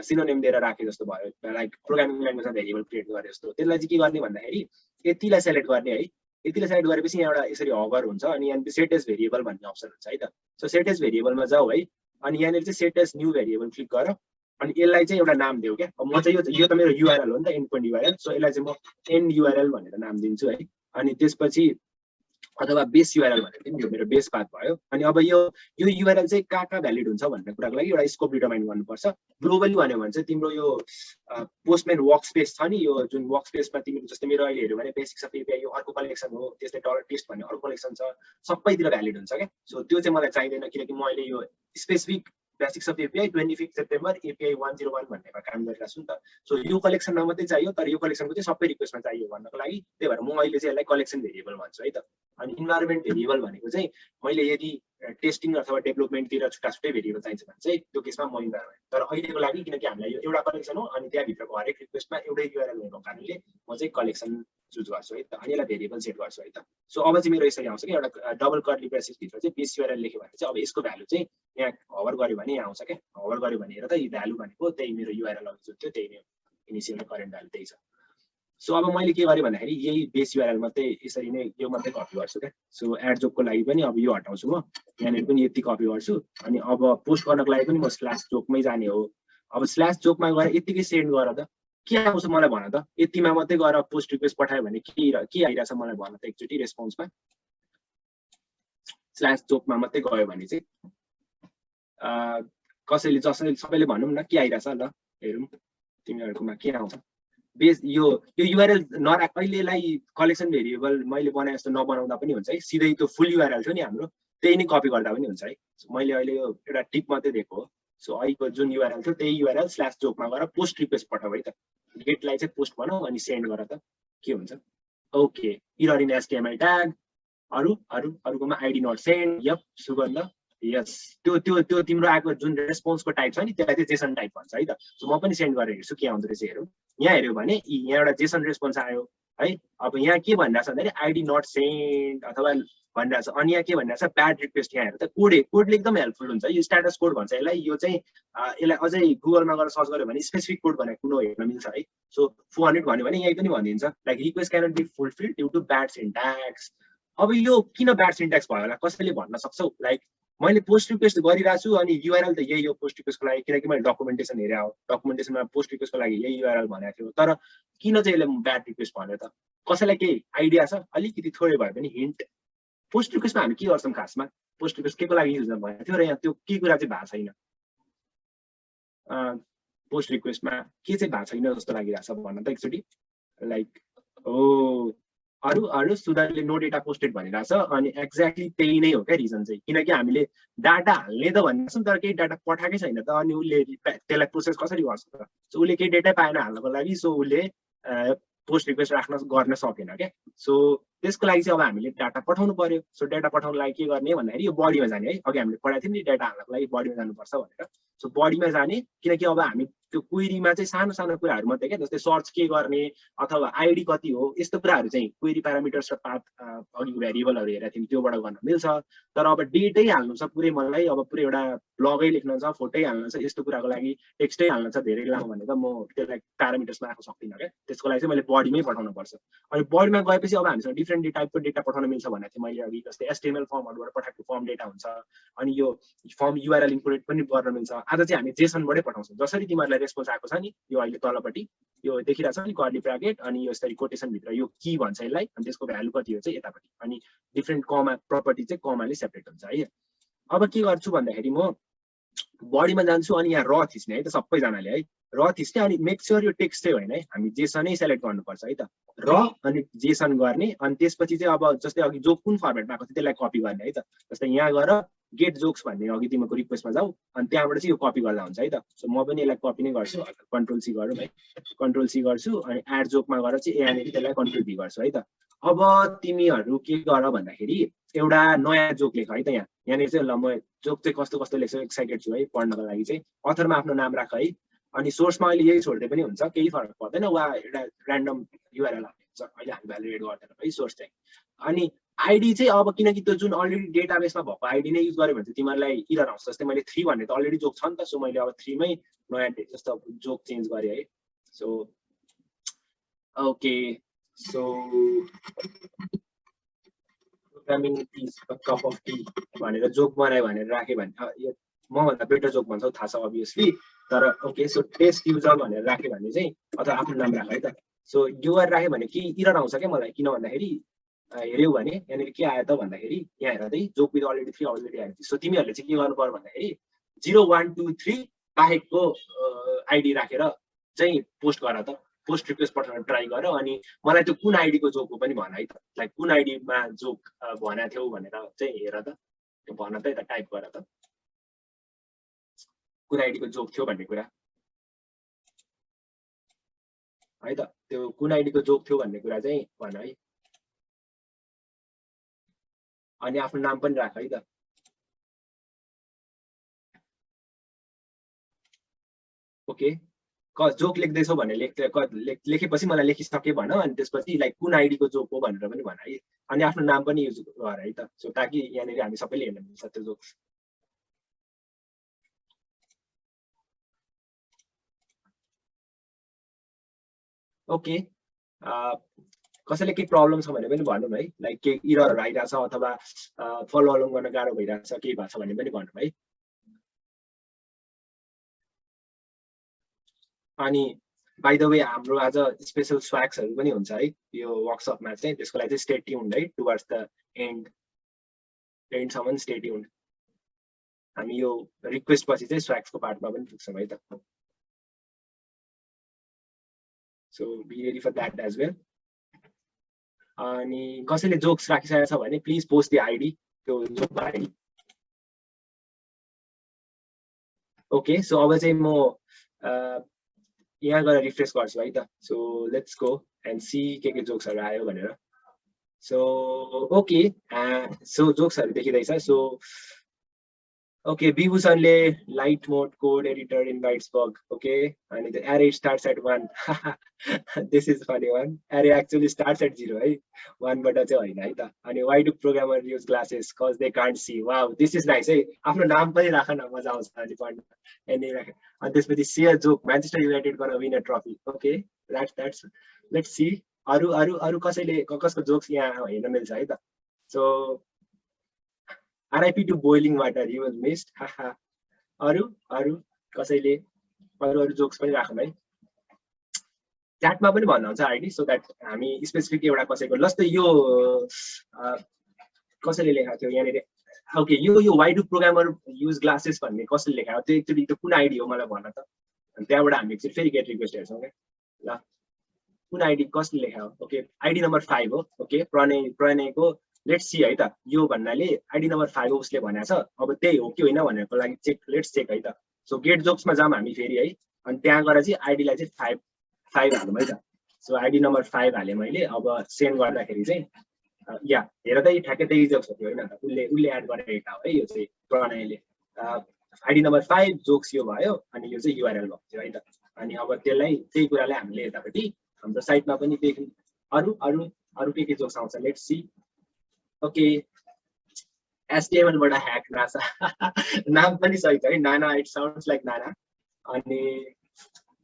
सिनोनिम दिएर राखेँ जस्तो भयो, लाइक प्रोग्रामिङ ल्याङ्ग्वेजमा भेरिएबल क्रिएट गरे जस्तो। त्यसलाई चाहिँ के गर्ने भन्दाखेरि यतिलाई सेलेक्ट गर्ने है। यतिलाई सेलेक्ट गरेपछि यहाँ एउटा यसरी हगर हुन्छ अनि यहाँनिर सेट एज भेरिएबल भन्ने अप्सन हुन्छ है त। सो सेट एज भेरिएबलमा जाऊ है। अनि यहाँनिर चाहिँ set as new variable click गर अनि यसलाई चाहिँ एउटा नाम देऊ क्या। अब म चाहिँ यो त मेरो युआरएल हो नि त, एन्ड पोइन्ट युआरएल। सो यसलाई चाहिँ म एन्ड युआरएल भनेर नाम दिन्छु है। अनि त्यसपछि अथवा बेस युआरएल भनेर पनि यो मेरो बेस पाथ भयो। अनि अब यो युआरएल चाहिँ कहाँ भ्यालिड हुन्छ भन्ने कुराको लागि एउटा स्कोप डिटरमाइन गर्नुपर्छ। ग्लोबली भन्यो भने चाहिँ तिम्रो यो पोस्टम्यान वर्क स्पेस छ नि, यो जुन वर्क स्पेसमा तिमीले जस्तै मेरो अहिले हेऱ्यो भने बेसिक्स अफ एपिआई यो अर्को कलेक्सन हो, त्यस्तै $टेस्ट भन्ने अर्को कलेक्सन छ, सबैतिर भ्यालिड हुन्छ क्या। सो त्यो चाहिँ मलाई चाहिँदैन, किनकि म अहिले यो specific basics of API 25 September API 101 भन्नेमा काम गरिरहेको छु नि त। सो यो कलेक्सनमा मात्रै चाहियो, तर यो कलेक्सनको चाहिँ सबै रिक्वेस्टमा चाहियो भन्नको लागि त्यही भएर म अहिले चाहिँ यसलाई कलेक्सन भेरिएबल भन्छु है त। अनि इन्भाइरोमेन्ट भेरिएबल भनेको चाहिँ मैले यदि टेस्टिङ अथवा डेभलपमेन्टतिर छुट्टै भेरिएबल चाहिन्छ भने चाहिँ त्यो केसमा म इन्भाइरोमेन्ट, तर अहिलेको लागि किनकि हामीलाई यो एउटा कलेक्सन हो अनि त्यहाँभित्रको हरेक रिक्वेस्टमा एउटै युआरएल भएको कारणले म चाहिँ कलेक्सन चुज गर्छु है त। अनि यसलाई भेरिएबल सेट गर्छु है त। सो अब चाहिँ मेरो यसरी आउँछ कि एउटा डबल कर्ली ब्रेसेस भित्र चाहिँ बेस युआरएल लेख्यो भने चाहिँ अब यसको भ्यालु चाहिँ यहाँ हभर गर्यो भने यहाँ आउँछ क्या। हभर गर्यो भने हेर त यो भ्यालु भनेको त्यही मेरो युआरएल अघि जुन थियो त्यही नै इनिसियल करेन्ट भ्यालु त्यही छ। सो अब मैले के गरेँ भन्दाखेरि यही बेस युआरएल मात्रै यसरी नै यो मात्रै कपी गर्छु क्या। सो एड जोकको लागि पनि अब यो हटाउँछु म, यहाँनिर पनि यति कपी गर्छु। अनि अब पोस्ट गर्नको लागि पनि म /जोकमै जाने हो। अब /जोकमा गएर यतिकै सेन्ड गर त के आउँछ मलाई भन त। यतिमा मात्रै गएर पोस्ट रिक्वेस्ट पठायो भने के आइरहेछ मलाई भन त एकचोटि रेस्पोन्समा। /जोकमा मात्रै गयो भने चाहिँ कसैले सबैले भनौँ न के आइरहेछ ल हेरौँ तिमीहरूकोमा के आउँछ। बेस यो युआरएल अहिलेलाई कलेक्सन भेरिएबल मैले बनाए जस्तो नबनाउँदा पनि हुन्छ है, सिधै त्यो फुल युआरएल थियो नि हाम्रो त्यही नै कपी गर्दा पनि हुन्छ है। मैले अहिले यो एउटा टिप मात्रै दिएको हो। सो अहिलेको जुन युआरएल थियो त्यही युआरएल /जोकमा गएर पोस्ट रिक्वेस्ट पठाऊ है त। गेटलाई चाहिँ पोस्ट बनाऊ अनि सेन्ड गर त के हुन्छ। Okay, error in HTML tag अरूकोमा ID not send yup Sugandh yes त्यो तिम्रो आएको जुन रेस्पोन्सको टाइप छ नि त्यसलाई चाहिँ जेसन टाइप भन्छ है त सो म पनि सेन्ड गरेर हेर्छु के आउँदो रहेछ हेरौँ यहाँ हेऱ्यो भने यहाँ एउटा जेसन रेस्पोन्स आयो है अब यहाँ के भनिरहेछ भन्दाखेरि आइडी नट सेन्ड अथवा भनिरहेछ अनि यहाँ के भनिरहेछ ब्याड रिक्वेस्ट यहाँ हेर त कोडले एकदम हेल्पफुल हुन्छ यो स्ट्याटस कोड भन्छ यसलाई यो चाहिँ यसलाई अझै गुगलमा गएर सर्च गर्यो भने स्पेसिफिक कोड भनेको कुन हेर्न मिल्छ है सो 400 भन्यो भने यही पनि भनिदिन्छ like request cannot be fulfilled due to bad syntax अब यो किन ब्याड सिन्ट्याक्स भयो होला कसैले भन्न सक्छौ लाइक मैले पोस्ट रिक्वेस्ट गरिरहेको छु अनि युआरएल त यही हो पोस्ट रिक्वेस्टको लागि किनकि मैले डकुमेन्टेसन हेरेँ हो डकुमेन्टेसनमा पोस्ट रिक्वेस्टको लागि यही युआरएल भनेको थियो तर किन चाहिँ यसले ब्याड रिक्वेस्ट भन्यो त कसैलाई केही आइडिया छ अलिकति थोरै भए पनि हिन्ट पोस्ट रिक्वेस्टमा हामी के गर्छौँ खासमा पोस्ट रिक्वेस्ट के को लागि युज भएको थियो र यहाँ त्यो के कुरा चाहिँ भएको छैन पोस्ट रिक्वेस्टमा के चाहिँ भएको छैन जस्तो लागिरहेछ भन्न त एकचोटि लाइक ओ अरू सुधारले नो डेटा पोस्टेड भनिरहेछ अनि एक्ज्याक्टली त्यही नै हो क्या रिजन चाहिँ किनकि हामीले डाटा हाल्ने त भनिरहेछौँ तर केही डाटा पठाएकै छैन त अनि उसले त्यसलाई प्रोसेस कसरी गर्छ त सो उसले केही डेटा पाएन हाल्नको लागि सो उसले पोस्ट रिक्वेस्ट गर्न सकेन क्या सो त्यसको लागि चाहिँ अब हामीले डाटा पठाउनु पर्यो सो डाटा पठाउनको लागि के गर्ने भन्दाखेरि यो बडीमा जाने है अघि हामीले पढाएको थियौँ नि डाटा हाल्नको लागि बडीमा जानुपर्छ भनेर सो बडीमा जाने किनकि अब हामी त्यो क्वेरीमा चाहिँ सानो सानो कुराहरू मात्रै क्या जस्तै सर्च के गर्ने अथवा आइडी कति हो यस्तो कुराहरू चाहिँ क्वेरी प्यारामिटर्स र पाथ अघि भेरिएबलहरू हेरेको थियौँ त्योबाट गर्न मिल्छ तर अब डेटै हाल्नु छ पुरै मलाई अब पुरै एउटा ब्लगै लेख्न छ फोटै हाल्न छ यस्तो कुराको लागि टेक्स्टै हाल्न छ धेरै लामो भनेर म त्यसलाई प्यारामिटर्समा आएको सक्दिनँ क्या त्यसको लागि चाहिँ मैले बडीमै पठाउनु पर्छ अनि बडीमा गएपछि अब हामीसँग डिफ्रेन्ट टाइपको डेटा पठाउन मिल्छ भनेको थिएँ मैले अघि जस्तै एचटिएमएल फर्महरूबाट पठाएको फर्म डेटा हुन्छ अनि यो फर्म युआरएल इन्क्लुडेड पनि गर्न मिल्छ आज चाहिँ हामी जेसनबाटै पठाउँछौँ जसरी तिमीहरूलाई रेस्पोन्स आएको छ नि यो अहिले तलपट्टि यो देखिरहेको छ नि कर्ली ब्राकेट अनि यो यसरी कोटेसनभित्र यो की भन्छ यसलाई अनि त्यसको भ्यालु कति हो चाहिँ यतापट्टि अनि डिफ्रेन्ट कमा प्रपर्टी चाहिँ कमाले सेपरेट हुन्छ है अब के गर्छु भन्दाखेरि म बडीमा जान्छु अनि यहाँ र थिच्ने है त सबैजनाले है र थिच्ने अनि मेक स्योर यो टेक्स्ट चाहिँ होइन है हामी जेसनै सेलेक्ट गर्नुपर्छ है त र अनि जेसन गर्ने अनि त्यसपछि चाहिँ अब जस्तै अघि जोक कुन फर्मेटमा आएको थियो त्यसलाई कपी गर्ने है त जस्तै यहाँ गएर गेट जोक्स भन्ने अघि तिमीको रिक्वेस्टमा जाऊ अनि त्यहाँबाट चाहिँ यो कपी गर्दा हुन्छ है त सो म पनि यसलाई कपी नै गर्छु कन्ट्रोल सी गरौँ है कन्ट्रोल सी गर्छु अनि एड जोकमा गएर चाहिँ यहाँनिर त्यसलाई कन्ट्रोल भी गर्छु है त अब तिमीहरू के गर भन्दाखेरि एउटा नयाँ जोक लेख है त यहाँनिर चाहिँ ल म जोक चाहिँ कस्तो कस्तो लेख्छु एक्साइटेड छु है पढ्नको लागि चाहिँ अथरमा आफ्नो नाम राख है अनि सोर्समा अहिले यही छोड्दै पनि हुन्छ केही फरक पर्दैन वा एउटा ऱ्यान्डम युआरएल हाल्ने हुन्छ अहिले हामी भ्यालिडेट गर्दैन है सोर्स चाहिँ अनि आइडी चाहिँ अब किनकि त्यो जुन अलरेडी डेटाबेसमा भएको आइडी नै युज गर्यो भने चाहिँ तिमीहरूलाई इरर आउँछ जस्तै मैले 3 भन्ने त अलरेडी जोक छ नि त सो मैले अब 3 मै नयाँ जस्तो जोक चेन्ज गरेँ है so okay so programming is a cup of T भनेर जोक बनायो भनेर राखेँ भने मभन्दा बेटर जोक भन्छौ थाहा छ अभियसली तर ओके सो टेस्ट युजर भनेर राख्यो भने चाहिँ अथवा आफ्नो नाम राख है त सो युआर राख्यो भने के इरर आउँछ क्या मलाई किन भन्दाखेरि हेऱ्यौ भने यहाँनिर के आयो त भन्दाखेरि यहाँ हेर त जोक विथ अलरेडी 3 अलरेडी आएको थियो सो तिमीहरूले चाहिँ के गर्नु पर्यो भन्दाखेरि 0 1 2 3 बाहेकको आइडी राखेर चाहिँ पोस्ट गर त पोस्ट रिक्वेस्ट पठाउन ट्राई गर अनि मलाई त्यो कुन आइडीको जोक हो पनि भन है त लाइक कुन आइडीमा जोक भनेको थियौ भनेर चाहिँ हेर त त्यो भन त यता टाइप गर त कुन आइडीको जोक थियो भन्ने कुरा है त त्यो कुन आइडीको जोक थियो भन्ने कुरा चाहिँ भन है अनि आफ्नो नाम पनि राख है त ओके जोक लेख्दैछौ भने लेखेपछि मलाई लेखिसके भन अनि त्यसपछि लाइक कुन आइडीको जोक हो भनेर पनि भन है अनि आफ्नो नाम पनि युज गर है त सो ताकि यहाँनिर हामी सबैले हेर्न मिल्छ त्यो जोक ओके कसैले केही प्रब्लम छ भने पनि भनौँ है लाइक केही इररहरू आइरहेछ अथवा फलो अलोङ गर्न गाह्रो भइरहेछ केही भएको छ भने पनि भनौँ है अनि बाइ द वे हाम्रो आज स्पेशल स्वाक्सहरू पनि हुन्छ है यो वर्कसपमा चाहिँ त्यसको लागि चाहिँ स्टे ट्युन्ड है टुवर्ड्स द एन्डसम्म स्टे ट्युन्ड हामी यो रिक्वेस्ट पछि चाहिँ स्वाक्सको पार्टमा पनि पुग्छौँ है त so be ready for that as well अनि कसैले जोक्स राखिसकेको छ भने प्लिज पोस्ट द आइडी त्यो जोकको आइडी ओके सो अब चाहिँ म यहाँ गएर रिफ्रेस गर्छु है त so let's go and see के जोक्सहरू आयो भनेर सो ओके सो जोक्सहरु देखिदैछ सो ओके विभूषणले light mode code editor invites bug okay अनि the array starts at 1 this is funny one array actually starts at 0 है 1 बाट चाहिँ होइन है त अनि why do programmer use glasses cause they can't see wow this is nice है आफ्नो नाम पनि राख न मजा आउँछ अनि पढ्न एनी राख अनि त्यसपछि शेयर जोक म्यान्चेस्टर युनाइटेड गर्न win a trophy okay that's let's see अरु कसैले कसको जोक्स यहाँ हेर्न मिल्छ है त so RIP to boiling water, he was missed. अरु कसैले अरु जोक्स पनि राखौँ है च्याटमा पनि भन्नुहुन्छ आइडी सो दैट हामी स्पेसिफिक एउटा कसैको जस्तै यो कसैले लेखेको थियो यहाँ ओके यो why do programmer use glasses भन्ने कसैले लेखेको त्यो एक्चुअली त्यो कुन आइडी हो मलाई भन्न त अनि त्यहाँबाट हामी एकचोटि फेरि गेट रिक्वेस्ट हेर्छौँ के ल कुन आइडी कसले लेखेको ओके आइडी नम्बर 5 हो ओके प्रणयको लेट्स सी है त यो भन्नाले आइडी नम्बर 5 हो उसले भनेको छ अब त्यही हो कि होइन भनेको लागि चेक लेट्स चेक है त सो गेट जोक्समा जाम हामी फेरि है अनि त्यहाँ गएर चाहिँ आइडीलाई चाहिँ 5 हालौँ है त सो आइडी नम्बर 5 हाले मैले अब सेन्ड गर्दाखेरि चाहिँ या हेर त ठ्याक्कै त्यही जोक्स हो होइन त उसले एड गरेको हो है यो चाहिँ प्रणयले आइडी नम्बर 5 जोक्स यो भयो अनि यो चाहिँ युआरएल भएको थियो है त अनि अब त्यही कुरालाई हामीले यतापट्टि हाम्रो साइटमा पनि देख्यौँ अरु के जोक्स आउँछ लेट्स सी ओके HTML बाट ह्याक नासा नाम पनि सही छ है नाना इट साउन्ड्स लाइक नाना अनि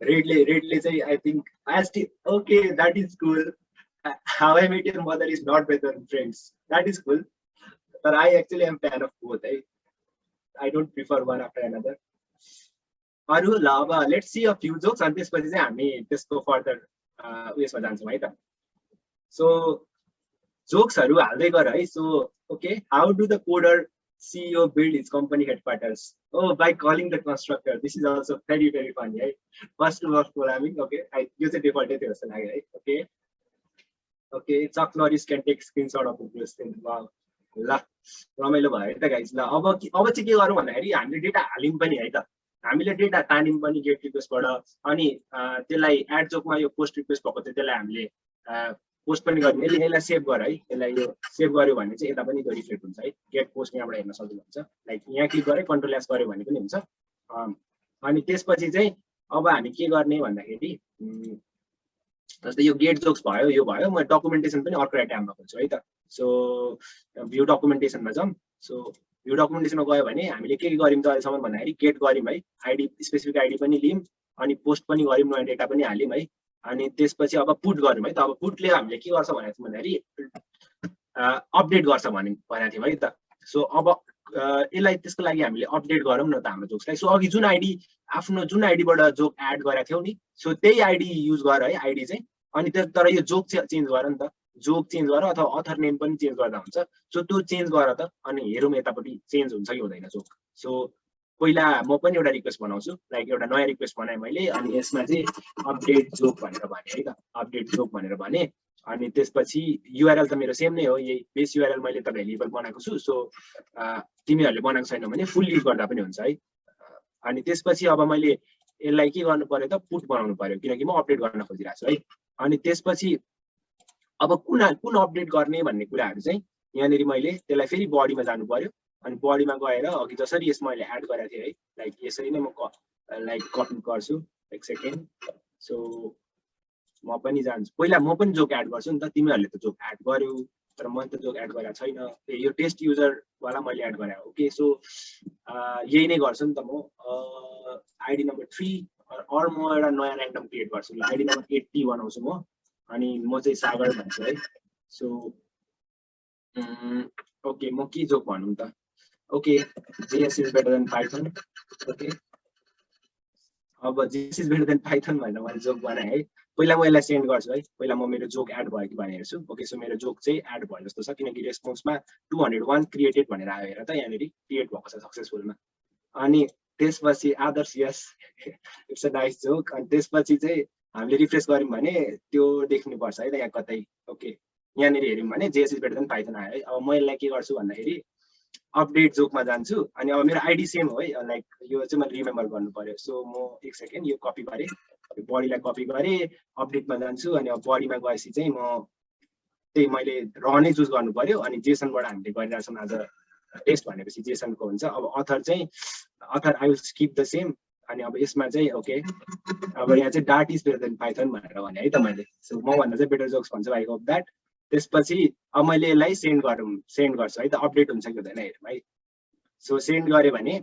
रेडले चाहिँ I think okay that is cool how I met your mother is not better than friends that is cool but I actually am fan of both. I don't prefer one after another. अरु ल अब let's see a few jokes अनि त्यसपछि चाहिँ हामी त्यसको further उयसमा जान्छौँ है त सो जोक्सहरु हाल्दै गर है so okay how do the coder CEO build his company headquarters by calling the constructor this is also very funny है first of programming okay यो चाहिँ डिफल्टै थियो जस्तो लाग्यो है okay Chuck Norris can take screenshot of this thing wow ल रमाइलो भयो त गाइस ल अब चाहिँ के गरौँ भन्दाखेरि हामीले डेटा हालिम पनि है त हामीले डेटा तानिम पनि गेट रिक्वेस्टबाट अनि त्यसलाई एड जोकमा यो पोस्ट रिक्वेस्ट भएको थियो त्यसलाई हामीले पोस्ट पनि गर्ने यसलाई सेभ गर है यसलाई यो सेभ गर्यो भने चाहिँ यता पनि रिफ्लेक्ट हुन्छ है गेट पोस्ट यहाँबाट हेर्न सजिलो हुन्छ लाइक यहाँ क्लिक गरे कन्ट्रोल एस गर्यो भने पनि हुन्छ अनि त्यसपछि चाहिँ अब हामी के गर्ने भन्दाखेरि जस्तै यो गेट जोक्स भयो यो भयो म डकुमेन्टेसन पनि अर्को ट्याबमा खोल्छु है त सो भ्यू डकुमेन्टेसनमा जाउँ सो भ्यू डकुमेन्टेसनमा गयो भने हामीले के गर्यौँ त अहिलेसम्म भन्दाखेरि गेट गर्यौँ है आइडी स्पेसिफिक आइडी पनि लियौँ अनि पोस्ट पनि गर्यौँ नयाँ डेटा पनि हाल्यौँ है अनि त्यसपछि अब पुट गर्यौँ है त अब पुटले हामीले के गर्छ भनेको थियो भन्दाखेरि अपडेट गर्छ भनेको थियौँ है त सो अब यसलाई त्यसको लागि हामीले अपडेट गरौँ न त हाम्रो जोक्सलाई सो अघि जुन आइडी आफ्नो जुन आइडीबाट जोक एड गरेका थियौ नि सो त्यही आइडी युज गर है आइडी चाहिँ अनि तर यो जोक चेन्ज गर नि त जोक चेन्ज गर अथवा अथर नेम पनि चेन्ज गर्दा हुन्छ सो त्यो चेन्ज गर त अनि हेरौँ यतापट्टि चेन्ज हुन्छ कि हुँदैन जोक सो पहिला म पनि एउटा रिक्वेस्ट बनाउँछु लाइक एउटा नयाँ रिक्वेस्ट बनाएँ मैले अनि यसमा चाहिँ अपडेट जोक भनेर भने है त अपडेट जोक भनेर भने अनि त्यसपछि युआरएल त मेरो सेम नै हो यही बेस युआरएल मैले त भेरिएबल बनाएको छु सो तिमीहरूले बनाएको छैन भने फुल युज गर्दा पनि हुन्छ है अनि त्यसपछि अब मैले यसलाई के गर्नु पर्यो त पुट बनाउनु पर्यो किनकि म अपडेट गर्न खोजिरहेको छु है अनि त्यसपछि अब कुन अपडेट गर्ने भन्ने कुराहरू चाहिँ यहाँनिर मैले त्यसलाई फेरि बडीमा जानु पर्यो अनि बडीमा गएर अघि जसरी यसमा मैले एड गरेको थिएँ है लाइक यसरी नै म लाइक कपी गर्छु एक सेकेन्ड सो म पनि जान्छु पहिला म पनि जोक एड गर्छु नि त तिमीहरूले त जोक एड गर्यौ तर मैले त जोक एड गरेको छैन यो टेस्ट युजर वाला मैले एड गरे ओके सो यही नै गर्छु नि त म आइडी नम्बर 3 अर म एउटा नयाँ र्यान्डम क्रिएट गर्छु ल आइडी नम्बर 80 बनाउँछु म अनि म चाहिँ सागर भन्छु है सो ओके म के जोक भनौँ त okay JS is better than Python okay अब JS is better than Python भनेर मैले जोक बनाएँ है पहिला म यसलाई सेन्ड गर्छु है पहिला म मेरो जोक एड भयो कि भनेर हेर्छु ओके सो मेरो जोक चाहिँ एड भयो जस्तो छ किनकि रेस्पोन्समा 201 क्रिएटेड भनेर आयो हेर त यहाँनिर क्रिएट भएको छ सक्सेसफुलमा अनि त्यसपछि आदर्श यस इट्स अ नाइस जोक अनि त्यसपछि चाहिँ हामीले रिफ्रेस गर्यौँ भने त्यो देख्नुपर्छ है त यहाँ कतै ओके यहाँनिर हेऱ्यौँ भने JS is better than Python आयो है अब म यसलाई के गर्छु भन्दाखेरि अपडेट जोकमा जान्छु अनि अब मेरो आइडी सेम हो है लाइक यो चाहिँ मैले रिमेम्बर गर्नु पर्यो सो म एक सेकेन्ड यो कपी गरेँ बडीलाई कपी गरेँ अपडेटमा जान्छु अनि अब बडीमा गएपछि चाहिँ म त्यही मैले र नै चुज गर्नु पर्यो अनि जेसनबाट हामीले गरिरहेछौँ आज टेस्ट भनेपछि जेसनको हुन्छ अब अथर चाहिँ other I will skip the same अनि अब यसमा चाहिँ ओके अब यहाँ चाहिँ that is better than Python भनेर भने है त मैले सो म भन्दा चाहिँ बेटर जोक्स भन्छु आई होप द्याट त्यसपछि अब मैले यसलाई सेन्ड गर्छु है त अपडेट हुन्छ कि हुँदैन हेरौँ है सो सेन्ड गरेँ भने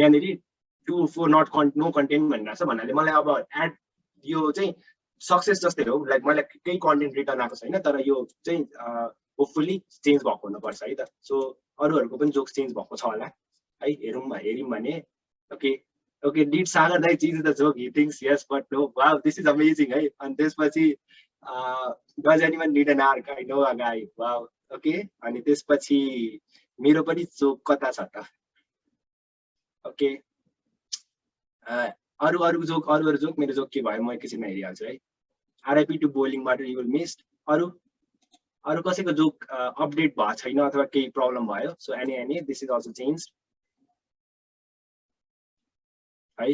यहाँनिर 2 4 नट नो कन्टेन्ट भनिरहेको छ भन्नाले मलाई अब एड यो चाहिँ सक्सेस जस्तै हो लाइक मलाई केही कन्टेन्ट रिटर्न आएको छैन तर यो चाहिँ होपफुली चेन्ज भएको हुनुपर्छ है त सो अरूहरूको पनि जोक्स चेन्ज भएको छ होला है हेरौँ भने ओके डिड सागर दाइ change the joke he thinks yes but no wow this is amazing है अनि त्यसपछि does anyone need an ark I know a guy wow okay अनि त्यसपछि मेरो पनि जोक कता छ त ओके अरू जोक मेरो जोक के भयो म एकैछिनमा हेरिहाल्छु है RIP to boiling water you will missed अरू कसैको जोक अपडेट भएको छैन अथवा केही प्रब्लम भयो so any this is also change है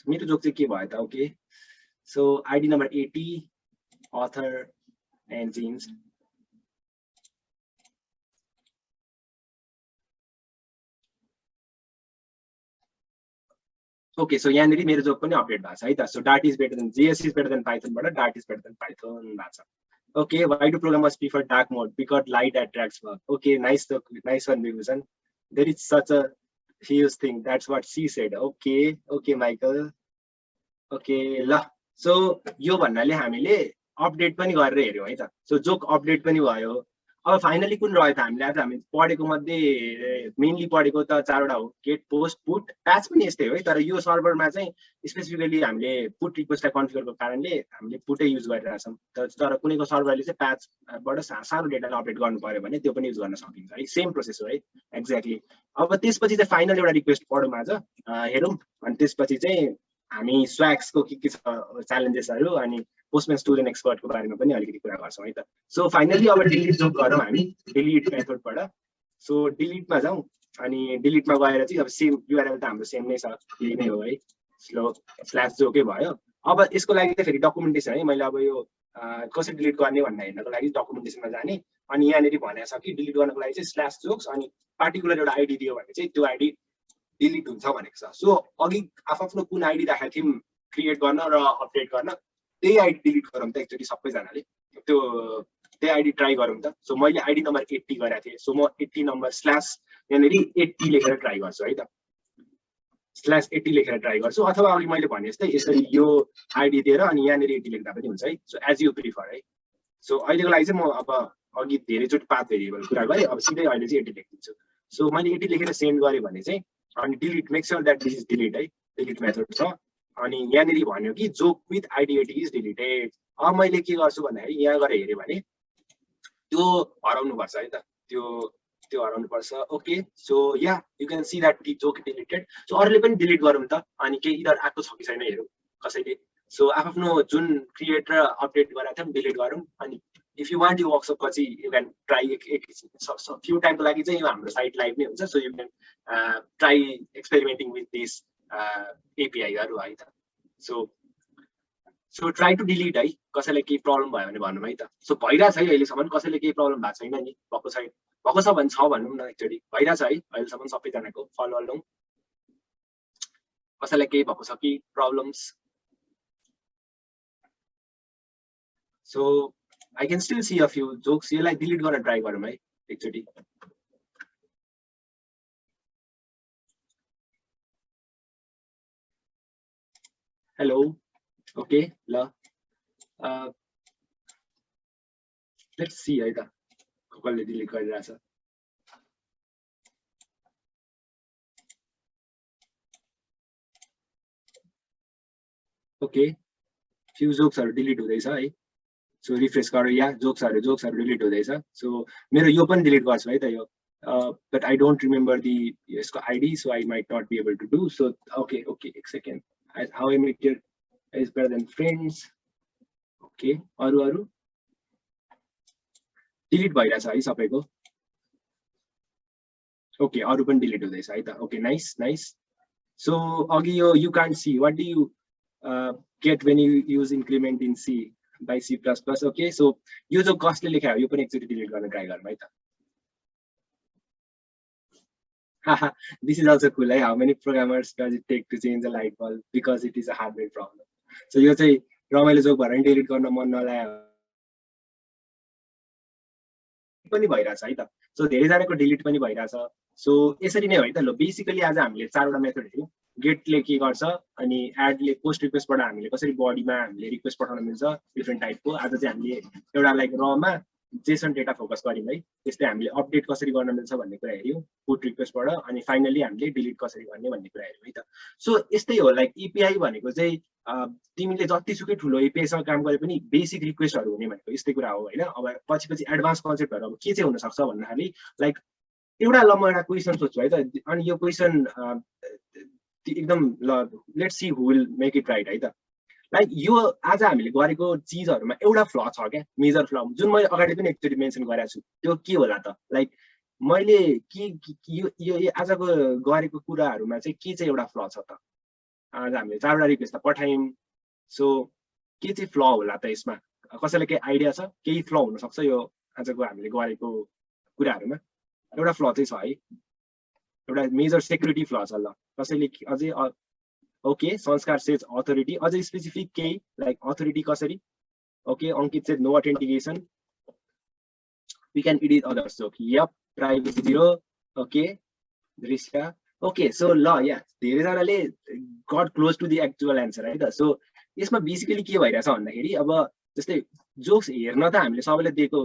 मेरो जोक चाहिँ के भयो त okay so ID number 80 other and change okay so यहाँनिर मेरो जोक पनि अपडेट भएको छ है त so that is better than JS is better than पाइथनबाट that is better than Python भएको छ okay why do programmers prefer dark mode because light attracts work okay nice one Vibhushan there is such a huge thing that's what she said okay Michael okay ल so यो भन्नाले हामीले update पनि गरेर हेर्यौँ है त सो जोक अपडेट पनि भयो अब फाइनली कुन रह्यो त हामीले आज हामी पढेको मध्ये मेनली पढेको त 4वटा हो गेट पोस्ट पुट प्याच पनि यस्तै हो है तर यो सर्भरमा चाहिँ स्पेसिफिकली हामीले पुट रिक्वेस्टलाई कन्फिगरको कारणले हामीले पुटै युज गरिरहेछौँ तर कुनैको सर्भरले चाहिँ प्याचबाट सानो डेटालाई अपडेट गर्नु पर्यो भने त्यो पनि युज गर्न सकिन्छ है सेम प्रोसेस हो है एक्ज्याक्टली अब त्यसपछि चाहिँ फाइनल एउटा रिक्वेस्ट पढौँ आज हेरौँ अनि त्यसपछि चाहिँ हामी स्वाक्सको के छ च्यालेन्जेसहरू अनि पोस्टम्यान स्टुडेन्ट एक्सपर्टको बारेमा पनि अलिकति कुरा गर्छौँ है त सो फाइनली अब डिलिट जोक गरौँ हामी डिलिट मेथडबाट सो डिलिटमा जाउँ अनि डिलिटमा गएर चाहिँ अब सेम युआरएल त हाम्रो सेम नै छ यही नै हो है स्लो स्ल्यास जोकै भयो अब यसको लागि चाहिँ फेरि डकुमेन्टेसन है मैले अब यो कसरी डिलिट गर्ने भनेर हेर्नको लागि डकुमेन्टेसनमा जाने अनि यहाँनिर भनेको छ कि डिलिट गर्नको लागि चाहिँ स्ल्यास जोक्स अनि पार्टिकुलर एउटा आइडी दियो भने चाहिँ त्यो आइडी डिलिट हुन्छ भनेको छ सो अघि आफ्नो कुन आइडी राखेको थियौँ क्रिएट गर्न र अपडेट गर्न त्यही आइडी डिलिट गरौँ त एकचोटि सबैजनाले त्यही आइडी ट्राई गरौँ त सो मैले आइडी नम्बर 80 गरेको थिएँ सो म 80 नम्बर स्ल्यास यहाँनिर 80 लेखेर ट्राई गर्छु है त स्ल्यास 80 लेखेर ट्राई गर्छु अथवा अघि मैले भने जस्तै यसरी यो आइडी दिएर अनि यहाँनिर 80 लेख्दा पनि हुन्छ है सो एज यु प्रिफर है सो अहिलेको लागि चाहिँ म अब अघि धेरैचोटि पाथ भेरिएबल कुरा गरेँ अब सिधै अहिले चाहिँ 80 लेखिदिन्छु सो मैले 80 लेखेर सेन्ड गरेँ भने चाहिँ अनि delete make sure that this is delete है डिलिट मेथड छ अनि यहाँनिर भन्यो कि joke with ID 80 is deleted अब मैले के गर्छु भन्दाखेरि यहाँ गएर हेऱ्यो भने त्यो हराउनुपर्छ है त त्यो हराउनुपर्छ okay so yeah you can see that the joke deleted so अरूले पनि डिलिट गरौँ त अनि केही इधर आएको छ कि छैन हेरौँ कसैले सो आफ्नो जुन क्रिएट र अपडेट गराएको थियौँ डिलिट गरौँ अनि इफ यु वान्ट यो वर्कसप पछि यु क्यान ट्राई फ्यु टाइमको लागि चाहिँ यो हाम्रो साइट लाइभ नै हुन्छ so you can try experimenting with this एपिआईहरू है त सो ट्राई टु डिलिट है कसैलाई केही प्रब्लम भयो भने भनौँ है त सो भइरहेछ है अहिलेसम्म कसैले केही प्रब्लम भएको छैन नि भएको छ भने छ भनौँ न एकचोटि भइरहेछ है अहिलेसम्म सबैजनाको फलो अलौँ कसैलाई केही भएको छ कि problems so I can still see a few jokes. You like delete gonna try गरौँ है एकचोटि हेलो ओके ल लेट्स सी है त कसले डिलिट गरिरहेछ ओके फ्यु जोक्सहरू डिलिट हुँदैछ है सो रिफ्रेश गरेर या जोक्सहरू डिलिट हुँदैछ सो मेरो यो पनि डिलिट गर्छु है त यो but I don't remember the यसको ID so I might not be able to do so okay एक second how I make it is better than friends okay अरू डिलिट भइरहेछ है सबैको ओके अरू पनि डिलिट हुँदैछ है त ओके नाइस सो अघि यो you can't see what do you get when you use increment in C by C++. Okay, so यो जो कसले लेख्यो यो पनि एकचोटि डिलिट गर्न ट्राई गरौँ है त. This is also cool. How many programmers does it take to change a light bulb because it is a hardware problem? So यो चाहिँ रमाइलो जोक भएर डिलिट गर्न मन नलाग्यो पनि भइराछ है त. सो धेरैजनाको डिलिट पनि भइराछ. सो यसरी नै हो है त. ल बेसिकली आज हामीले चारवटा मेथड हेर्यौं. गेटले के गर्छ अनि एडले पोस्ट रिक्वेस्टबाट हामीले कसरी बडीमा हामीले रिक्वेस्ट पठाउन मिल्छ डिफरेन्ट टाइपको. आज चाहिँ हामीले एउटा like Rama Jason data focus गर्यौं है. त्यस्तै हामीले अपडेट कसरी गर्न मिल्छ भन्ने कुरा हेर्यौं पुट रिक्वेस्टबाट अनि फाइनली हामीले डिलिट कसरी गर्ने भन्ने कुरा हेर्यौं है त. सो यस्तै हो लाइक एपीआई भनेको चाहिँ तिमीले जतिसुकै ठुलो एपीआईसँग काम गरे पनि बेसिक रिक्वेस्टहरू हुने भनेको यस्तै कुरा हो हैन. अब पछि एडभान्स कन्सेप्टहरू अब के चाहिँ हुन सक्छ भन्दाखेरि लाइक एउटा ल म एउटा क्वेशन सोध्छु है त. अनि यो क्वेशन एकदम ल let's see who will make it right है त. लाइक यो आज हामीले गरेको चीजहरुमा एउटा फ्ल छ क्या, मेजर फ्ल जुन मैले अगाडि पनि एकचोटि मेन्सन गरेको छु. त्यो के होला त? लाइक मैले यो आजको गरेको कुराहरुमा चाहिँ के चाहिँ एउटा फ्ल छ त? आज हामीले चारवटा रिक्वेस्ट पठायौं. सो के चाहिँ फ्ल होला त यसमा? कसैले के आइडिया छ? केही फ्ल हुन सक्छ यो आजको हामीले गरेको कुराहरुमा? एउटा फ्ल चाहिँ छ है. एउटा मेजर सेक्युरिटी फ्ल छ. ल कसैले अझै ओके संस्कार सेज अथोरिटी अझै स्पेसिफिक केही लाइक अथोरिटी कसरी? Okay Ankit says no authentication we can edit others. Okay yup privacy 0. Okay दृश्य ओके. सो ल या धेरैजनाले got close to the actual answer है त. सो यसमा बेसिकली के भइरहेछ भन्दाखेरि अब जस्तै जोक्स हेर्न त हामीले सबैले दिएको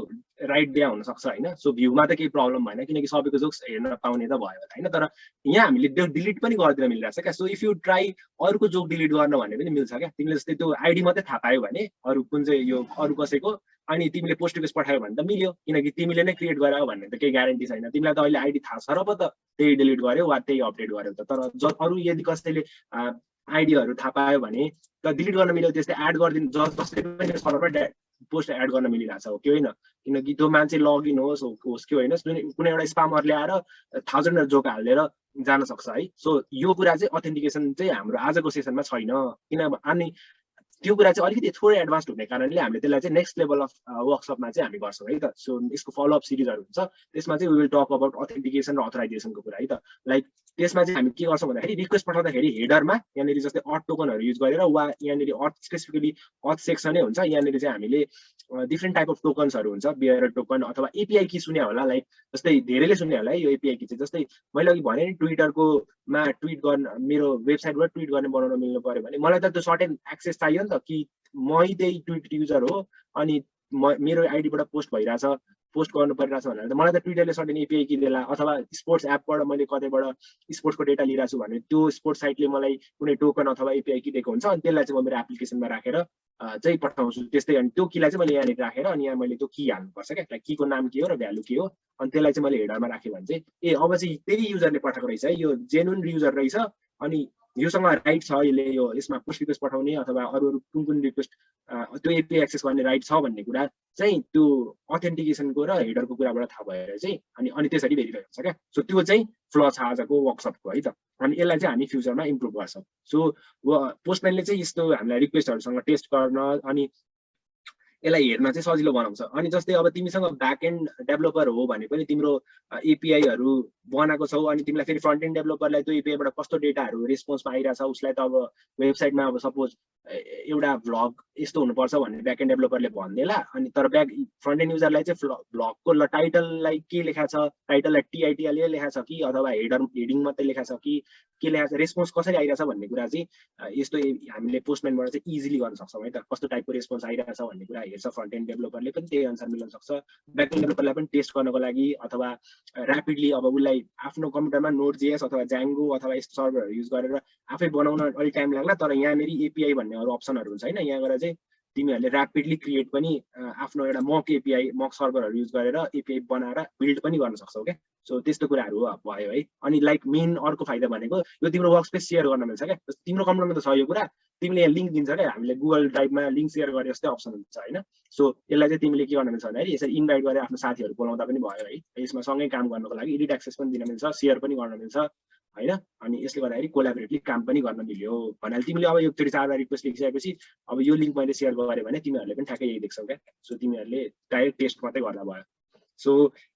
राइट दिया हुन सक्छ हैन. सो भ्यूमा त केही प्रब्लम भएन किनकि सबैको जोक्स हेर्न पाउने त भयो होला हैन. तर यहाँ हामीले त्यो डिलिट पनि गर्दिन मिलिरहेछ क्या. सो इफ यु ट्राई अरूको जोक डिलिट गर्न भने पनि मिल्छ क्या. तिमीले जस्तै त्यो आइडी मात्रै थाहा पायो भने अरू कुन चाहिँ यो अरू कसैको अनि तिमीले पोस्ट रिक्वेस्ट पठायो भने त मिल्यो किनकि तिमीले नै क्रिएट गरायो भन्ने त केही ग्यारेन्टी छैन. तिमीलाई त अहिले आइडी थाहा छ र पो त त्यही डिलिट गर्यो वा त्यही अपडेट गर्यो त. तर अरू यदि कसैले आइडीहरु थाहा पायो भने त डिलिट गर्न मिल्यो. त्यस्तै एड गर्दिन जसले पनि सर्भरमा पोस्ट एड गर्न मिलिरहेछ हो कि होइन. किनकि त्यो मान्छे लगइन होस् कि होइन कुनै एउटा स्पामरले आएर 1000 जोक हालेर जान सक्छ है. सो यो कुरा चाहिँ अथेन्टिकेसन चाहिँ हाम्रो आजको सेसनमा छैन. किन अनि त्यो कुरा चाहिँ अलिकति थोरै एडभान्स्ड हुने कारणले हामीले त्यसलाई चाहिँ नेक्स्ट लेभल अफ वर्कसपमा चाहिँ हामी गर्छौँ है त. सो यसको फलोअप सिरिजहरू हुन्छ. त्यसमा चाहिँ we will talk about authentication र अथराइजेसनको कुरा है त. लाइक त्यसमा चाहिँ हामी के गर्छौँ भन्दाखेरि रिक्वेस्ट पठाउँदाखेरि हेडरमा यहाँनिर जस्तै अथ टोकनहरू युज गरेर वा यहाँनिर अथ स्पेसिफिकली अथ सेक्सनै हुन्छ. यहाँनिर चाहिँ हामीले डिफ्रेन्ट टाइप अफ टोकन्सहरू हुन्छ. बियर टोकन अथवा एपीआई की सुन्या होला. लाइक जस्तै धेरैले सुन्या होला है यो एपीआई की चाहिँ. जस्तै मैले अघि भने नि ट्विटरकोमा ट्विट गर्न मेरो वेबसाइटबाट ट्विट गर्ने बनाउन मिल्नु पर्यो भने मलाई त त्यो सर्टेन एक्सेस चाहियो नि त कि मै त्यही ट्विट युजर हो अनि मेरो आइडीबाट पोस्ट भइरहेछ पोस्ट गर्नु परिरहेछ भनेर त मलाई त ट्विटरले सर्टेन एपीआई कि देला अथवा स्पोर्ट्स एपबाट मैले कतैबाट स्पोर्ट्सको डेटा लिइरहेछु भने त्यो स्पोर्ट्स साइटले मलाई कुनै टोकन अथवा एपीआई कि दिएको हुन्छ अनि त्यसलाई चाहिँ म मेरो एप्लिकेसनमा राखेर चाहिँ पठाउँछु. त्यस्तै अनि त्यो कीलाई चाहिँ मैले यहाँनिर राखेर अनि यहाँ मैले त्यो की हाल्नुपर्छ क्या. लाइक कीको नाम के हो र भ्यालु के हो अनि त्यसलाई चाहिँ मैले हेडरमा राखेँ भने चाहिँ ए अब चाहिँ त्यही युजरले पठाएको रहेछ है यो जेन्युन युजर रहेछ अनि योसँग राइट छ यसले यो यसमा पोस्ट रिक्वेस्ट पठाउने अथवा अरू कुन रिक्वेस्ट त्यो एपीआई एक्सेस गर्ने राइट छ भन्ने कुरा चाहिँ त्यो अथेन्टिकेसनको र हेडरको कुराबाट थाहा भएर चाहिँ अनि त्यसरी भेरिफाई हुन्छ क्या. सो त्यो चाहिँ फ्ल छ आजको वर्कसपको है त. अनि यसलाई चाहिँ हामी फ्युचरमा इम्प्रुभ गर्छौँ. सो पोस्टम्यानले चाहिँ यस्तो हामीलाई रिक्वेस्टहरूसँग टेस्ट गर्न अनि यसलाई हेर्न चाहिँ सजिलो बनाउँछ. अनि जस्तै अब तिमीसँग ब्याक एन्ड डेभलपर हो भने पनि तिम्रो एपीआईहरू बनाएको छौ अनि तिमीलाई फेरि फ्रन्ट एन्ड डेभलपरलाई त्यो एपीआईबाट कस्तो डेटाहरू रेस्पोन्समा आइरहेछ उसलाई त अब वेबसाइटमा अब सपोज एउटा भ्लग यस्तो हुनुपर्छ भन्ने ब्याक एन्ड डेभलपरले भन्देला अनि तर फ्रन्ट एन्ड युजरलाई चाहिँ भ्लगको टाइटललाई के लेखा छ टाइटललाई टिआइटिएलले लेखा छ कि अथवा हेडिङ मात्रै लेखा छ कि के लेखा छ रेस्पोन्स कसरी आइरहेछ भन्ने कुरा चाहिँ यस्तो हामीले पोस्टम्यानबाट चाहिँ इजिली गर्न सक्छौँ है त. कस्तो टाइपको रेस्पोन्स आइरहेछ भन्ने कुरा हेर्छ फ्रन्ट एन्ड डेभलपरले पनि त्यही अनुसार मिलाउन सक्छ. ब्याक एन्ड डेभलपरलाई पनि टेस्ट गर्नको लागि अथवा ऱ्यापिडली अब उसलाई आफ्नो कम्प्युटरमा नोड.जेएस अथवा ज्याङ्गो अथवा यस्तो सर्भरहरू युज गरेर आफै बनाउन अलिक टाइम लाग्ला. तर यहाँनिर एपीआई भन्ने अरू अप्सनहरू हुन्छ होइन. यहाँ गएर चाहिँ तिमीहरूले ऱ्यापिडली क्रिएट पनि आफ्नो एउटा मक एपीआई मक सर्भरहरू युज गरेर एपीआई बनाएर बिल्ड पनि गर्न सक्छौ क्या. सो त्यस्तो कुराहरू भयो है। अनि लाइक मेन अर्को फाइदा भनेको यो तिम्रो वर्कस्पेस सेयर गर्न मिल्छ क्या। तिम्रो कम्प्युटरमा त छ यो कुरा, तिमीले यहाँ लिङ्क दिन्छ क्या, हामीले गुगल ड्राइभमा लिङ्क सेयर गरे जस्तै अप्सन हुन्छ होइन। सो यसलाई चाहिँ तिमीले के गर्न मिल्छ भन्दाखेरि यसरी इन्भाइट गरेर आफ्नो साथीहरू बोलाउँदा पनि भयो है। यसमा सँगै काम गर्नको लागि एडिट एक्सेस पनि दिन मिल्छ, सेयर पनि गर्न मिल्छ होइन। अनि यसले गर्दाखेरि कोलाबोरेटली काम पनि गर्न मिल्यो भन्नाले तिमीले अब एकचोटि 4 रिक्वेस्ट लेखिसकेपछि अब यो लिङ्क मैले सेयर गरेँ भने तिमीहरूले पनि ठ्याक्कै यही देख्छौ क्या। सो तिमीहरूले डाइरेक्ट टेस्ट मात्रै गर्दा भयो। सो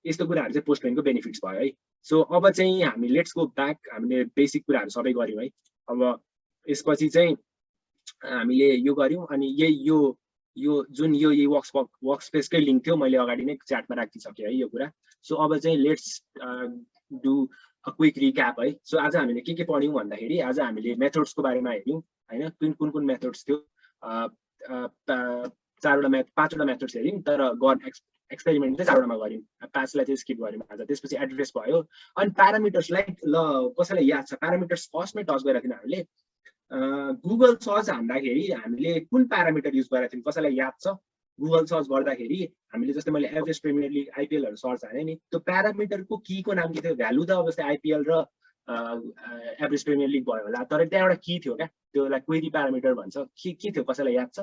यस्तो कुराहरू चाहिँ पोस्टम्यानको बेनिफिट्स भयो है। सो अब चाहिँ हामी लेट्स गो ब्याक, हामीले बेसिक कुराहरू सबै गऱ्यौँ है। अब यसपछि चाहिँ हामीले यो गऱ्यौँ अनि यो जुन यो वर्कस्पेसकै लिङ्क थियो मैले अगाडि नै च्याटमा राखिसकेँ है यो कुरा। सो अब चाहिँ let's do a quick recap है। सो आज हामीले के पढ्यौँ भन्दाखेरि आज हामीले मेथड्सको बारेमा हेऱ्यौँ होइन। कुन मेथड्स थियो, 5वटा मेथड्स हेऱ्यौँ, तर एक्सपेरिमेन्ट चाहिँ 4वटामा गऱ्यौँ, 5लाई चाहिँ स्किप गऱ्यौँ आज। त्यसपछि एड्रेस भयो अनि प्यारामिटर्सलाई ल कसैलाई याद छ प्यारामिटर्स फर्स्टमै टच गरेको थियौँ हामीले। गुगल सर्च हान्दाखेरि हामीले कुन प्यारामिटर युज गरेको थियौँ, कसैलाई याद छ? गुगल सर्च गर्दाखेरि हामीले जस्तै मैले एभरेज प्रिमियर लिग आइपिएलहरू सर्च हाने नि, त्यो प्यारामिटरको कीको नाम के थियो? भ्यालु त अब जस्तै आइपिएल र एभरेज प्रिमियर लिग भयो होला, तर त्यहाँ एउटा की थियो क्या, त्यसलाई क्वेरी प्यारामिटर भन्छ। के थियो कसैलाई याद छ?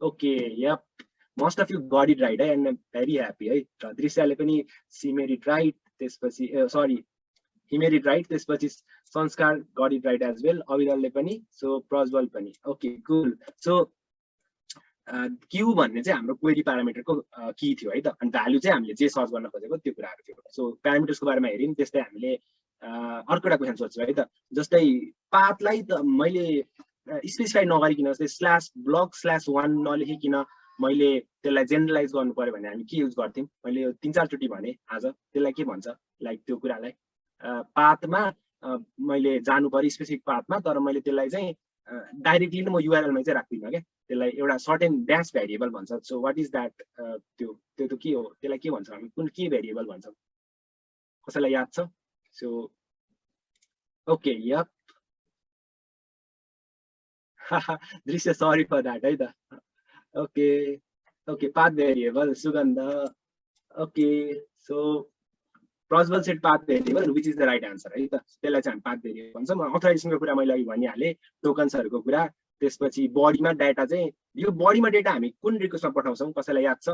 Okay yup, most of you got it right है, एन्ड भेरी ह्याप्पी है। र दृश्यले पनि सी मेड इट राइट, त्यसपछि sorry he made it right, त्यसपछि Sanskar got it right as well, अविरलले पनि, सो प्रज्वल पनि। ओके कुल। सो क्यू भन्ने चाहिँ हाम्रो क्वेरी प्यारामिटरको की थियो है त। अनि भ्यालु चाहिँ हामीले जे सर्च गर्न खोजेको त्यो कुराहरू थियो। सो प्यारामिटर्सको बारेमा हेऱ्यौँ। त्यस्तै हामीले अर्को एउटा क्वेसन सोध्छौँ है त, जस्तै पाथलाई त मैले स्पेसिफाई नगरिकन जस्तै /blog/1 नलेखिकन मैले त्यसलाई जेनरलाइज गर्नु पर्यो भने हामी के युज गर्थ्यौँ? मैले यो 3-4 चोटि भने आज, त्यसलाई के भन्छ? लाइक त्यो कुरालाई पाथमा मैले जानु पर्यो स्पेसिफिक पाथमा, तर मैले त्यसलाई चाहिँ डाइरेक्टली नै म युआरएलमा चाहिँ राख्दिनँ क्या, त्यसलाई एउटा सर्टेन ड्यास भेरिएबल भन्छ। So what is that? त्यो त के हो? त्यसलाई के भन्छ हामी? कुन के भेरिएबल भन्छ? कसैलाई याद छ? सो ओके यप दृश्य सरी फर द्याट है त। ओके पाथ भेरिएबल सुगन्ध। Okay so Prajwal set path variable which is the right answer है त। त्यसलाई चाहिँ हामी पाथ भेरिएबल भन्छ। म अथराइजेसनको कुरा मैले अघि भनिहालेँ, टोकन्सहरूको कुरा। त्यसपछि बडीमा डाटा चाहिँ यो बडीमा डेटा हामी कुन रिक्वेस्टमा पठाउँछौँ? कसैलाई याद छ?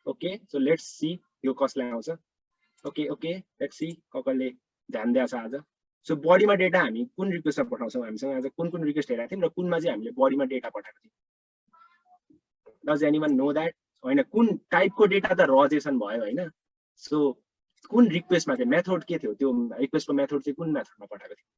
ओके सो लेट्स सी यो कसलाई आउँछ। ओके लेट्स सी कसले ध्यान दिएको छ आज। सो बडीमा डेटा हामी कुन रिक्वेस्टमा पठाउँछौँ? हामीसँग आज कुन रिक्वेस्ट हेरेको थियौँ र कुनमा चाहिँ हामीले बडीमा डेटा पठाएको थियौँ? Does anyone know that? होइन, कुन टाइपको डेटा त रजेसन भयो होइन। सो कुन रिक्वेस्टमा चाहिँ मेथड के थियो? त्यो रिक्वेस्टको मेथड चाहिँ कुन मेथडमा पठाएको थियो?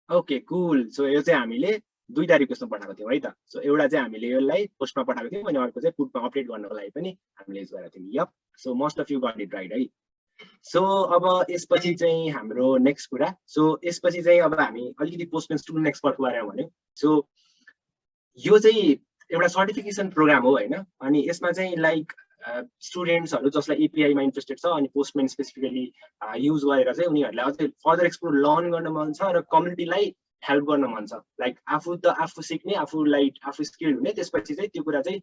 ओके कुल। सो यो चाहिँ हामीले 2टा रिक्वेस्टमा पठाएको थियौँ है त। सो एउटा चाहिँ हामीले यसलाई पोस्टमा पठाएको थियौँ अनि अर्को चाहिँ पुटमा अपडेट गर्नको लागि पनि हामीले युज गरेको थियौँ। Yup so most of you got it right है। सो अब यसपछि चाहिँ हाम्रो नेक्स्ट कुरा, सो यसपछि चाहिँ अब हामी अलिकति पोस्टम्यान स्टुडेन्ट एक्सपर्टको बारेमा भन्यौँ। सो यो चाहिँ एउटा सर्टिफिकेसन प्रोग्राम हो होइन। अनि यसमा चाहिँ लाइक स्टुडेन्ट्सहरू जसलाई एपिआईमा इन्ट्रेस्टेड छ अनि पोस्टम्यान स्पेसिफिकली युज गरेर चाहिँ उनीहरूलाई अझै फर्दर एक्सप्लोर लर्न गर्न मन छ र कम्युनिटीलाई हेल्प गर्न मन छ। लाइक आफू सिक्ने, आफू स्किल्ड हुने, त्यसपछि चाहिँ त्यो कुरा चाहिँ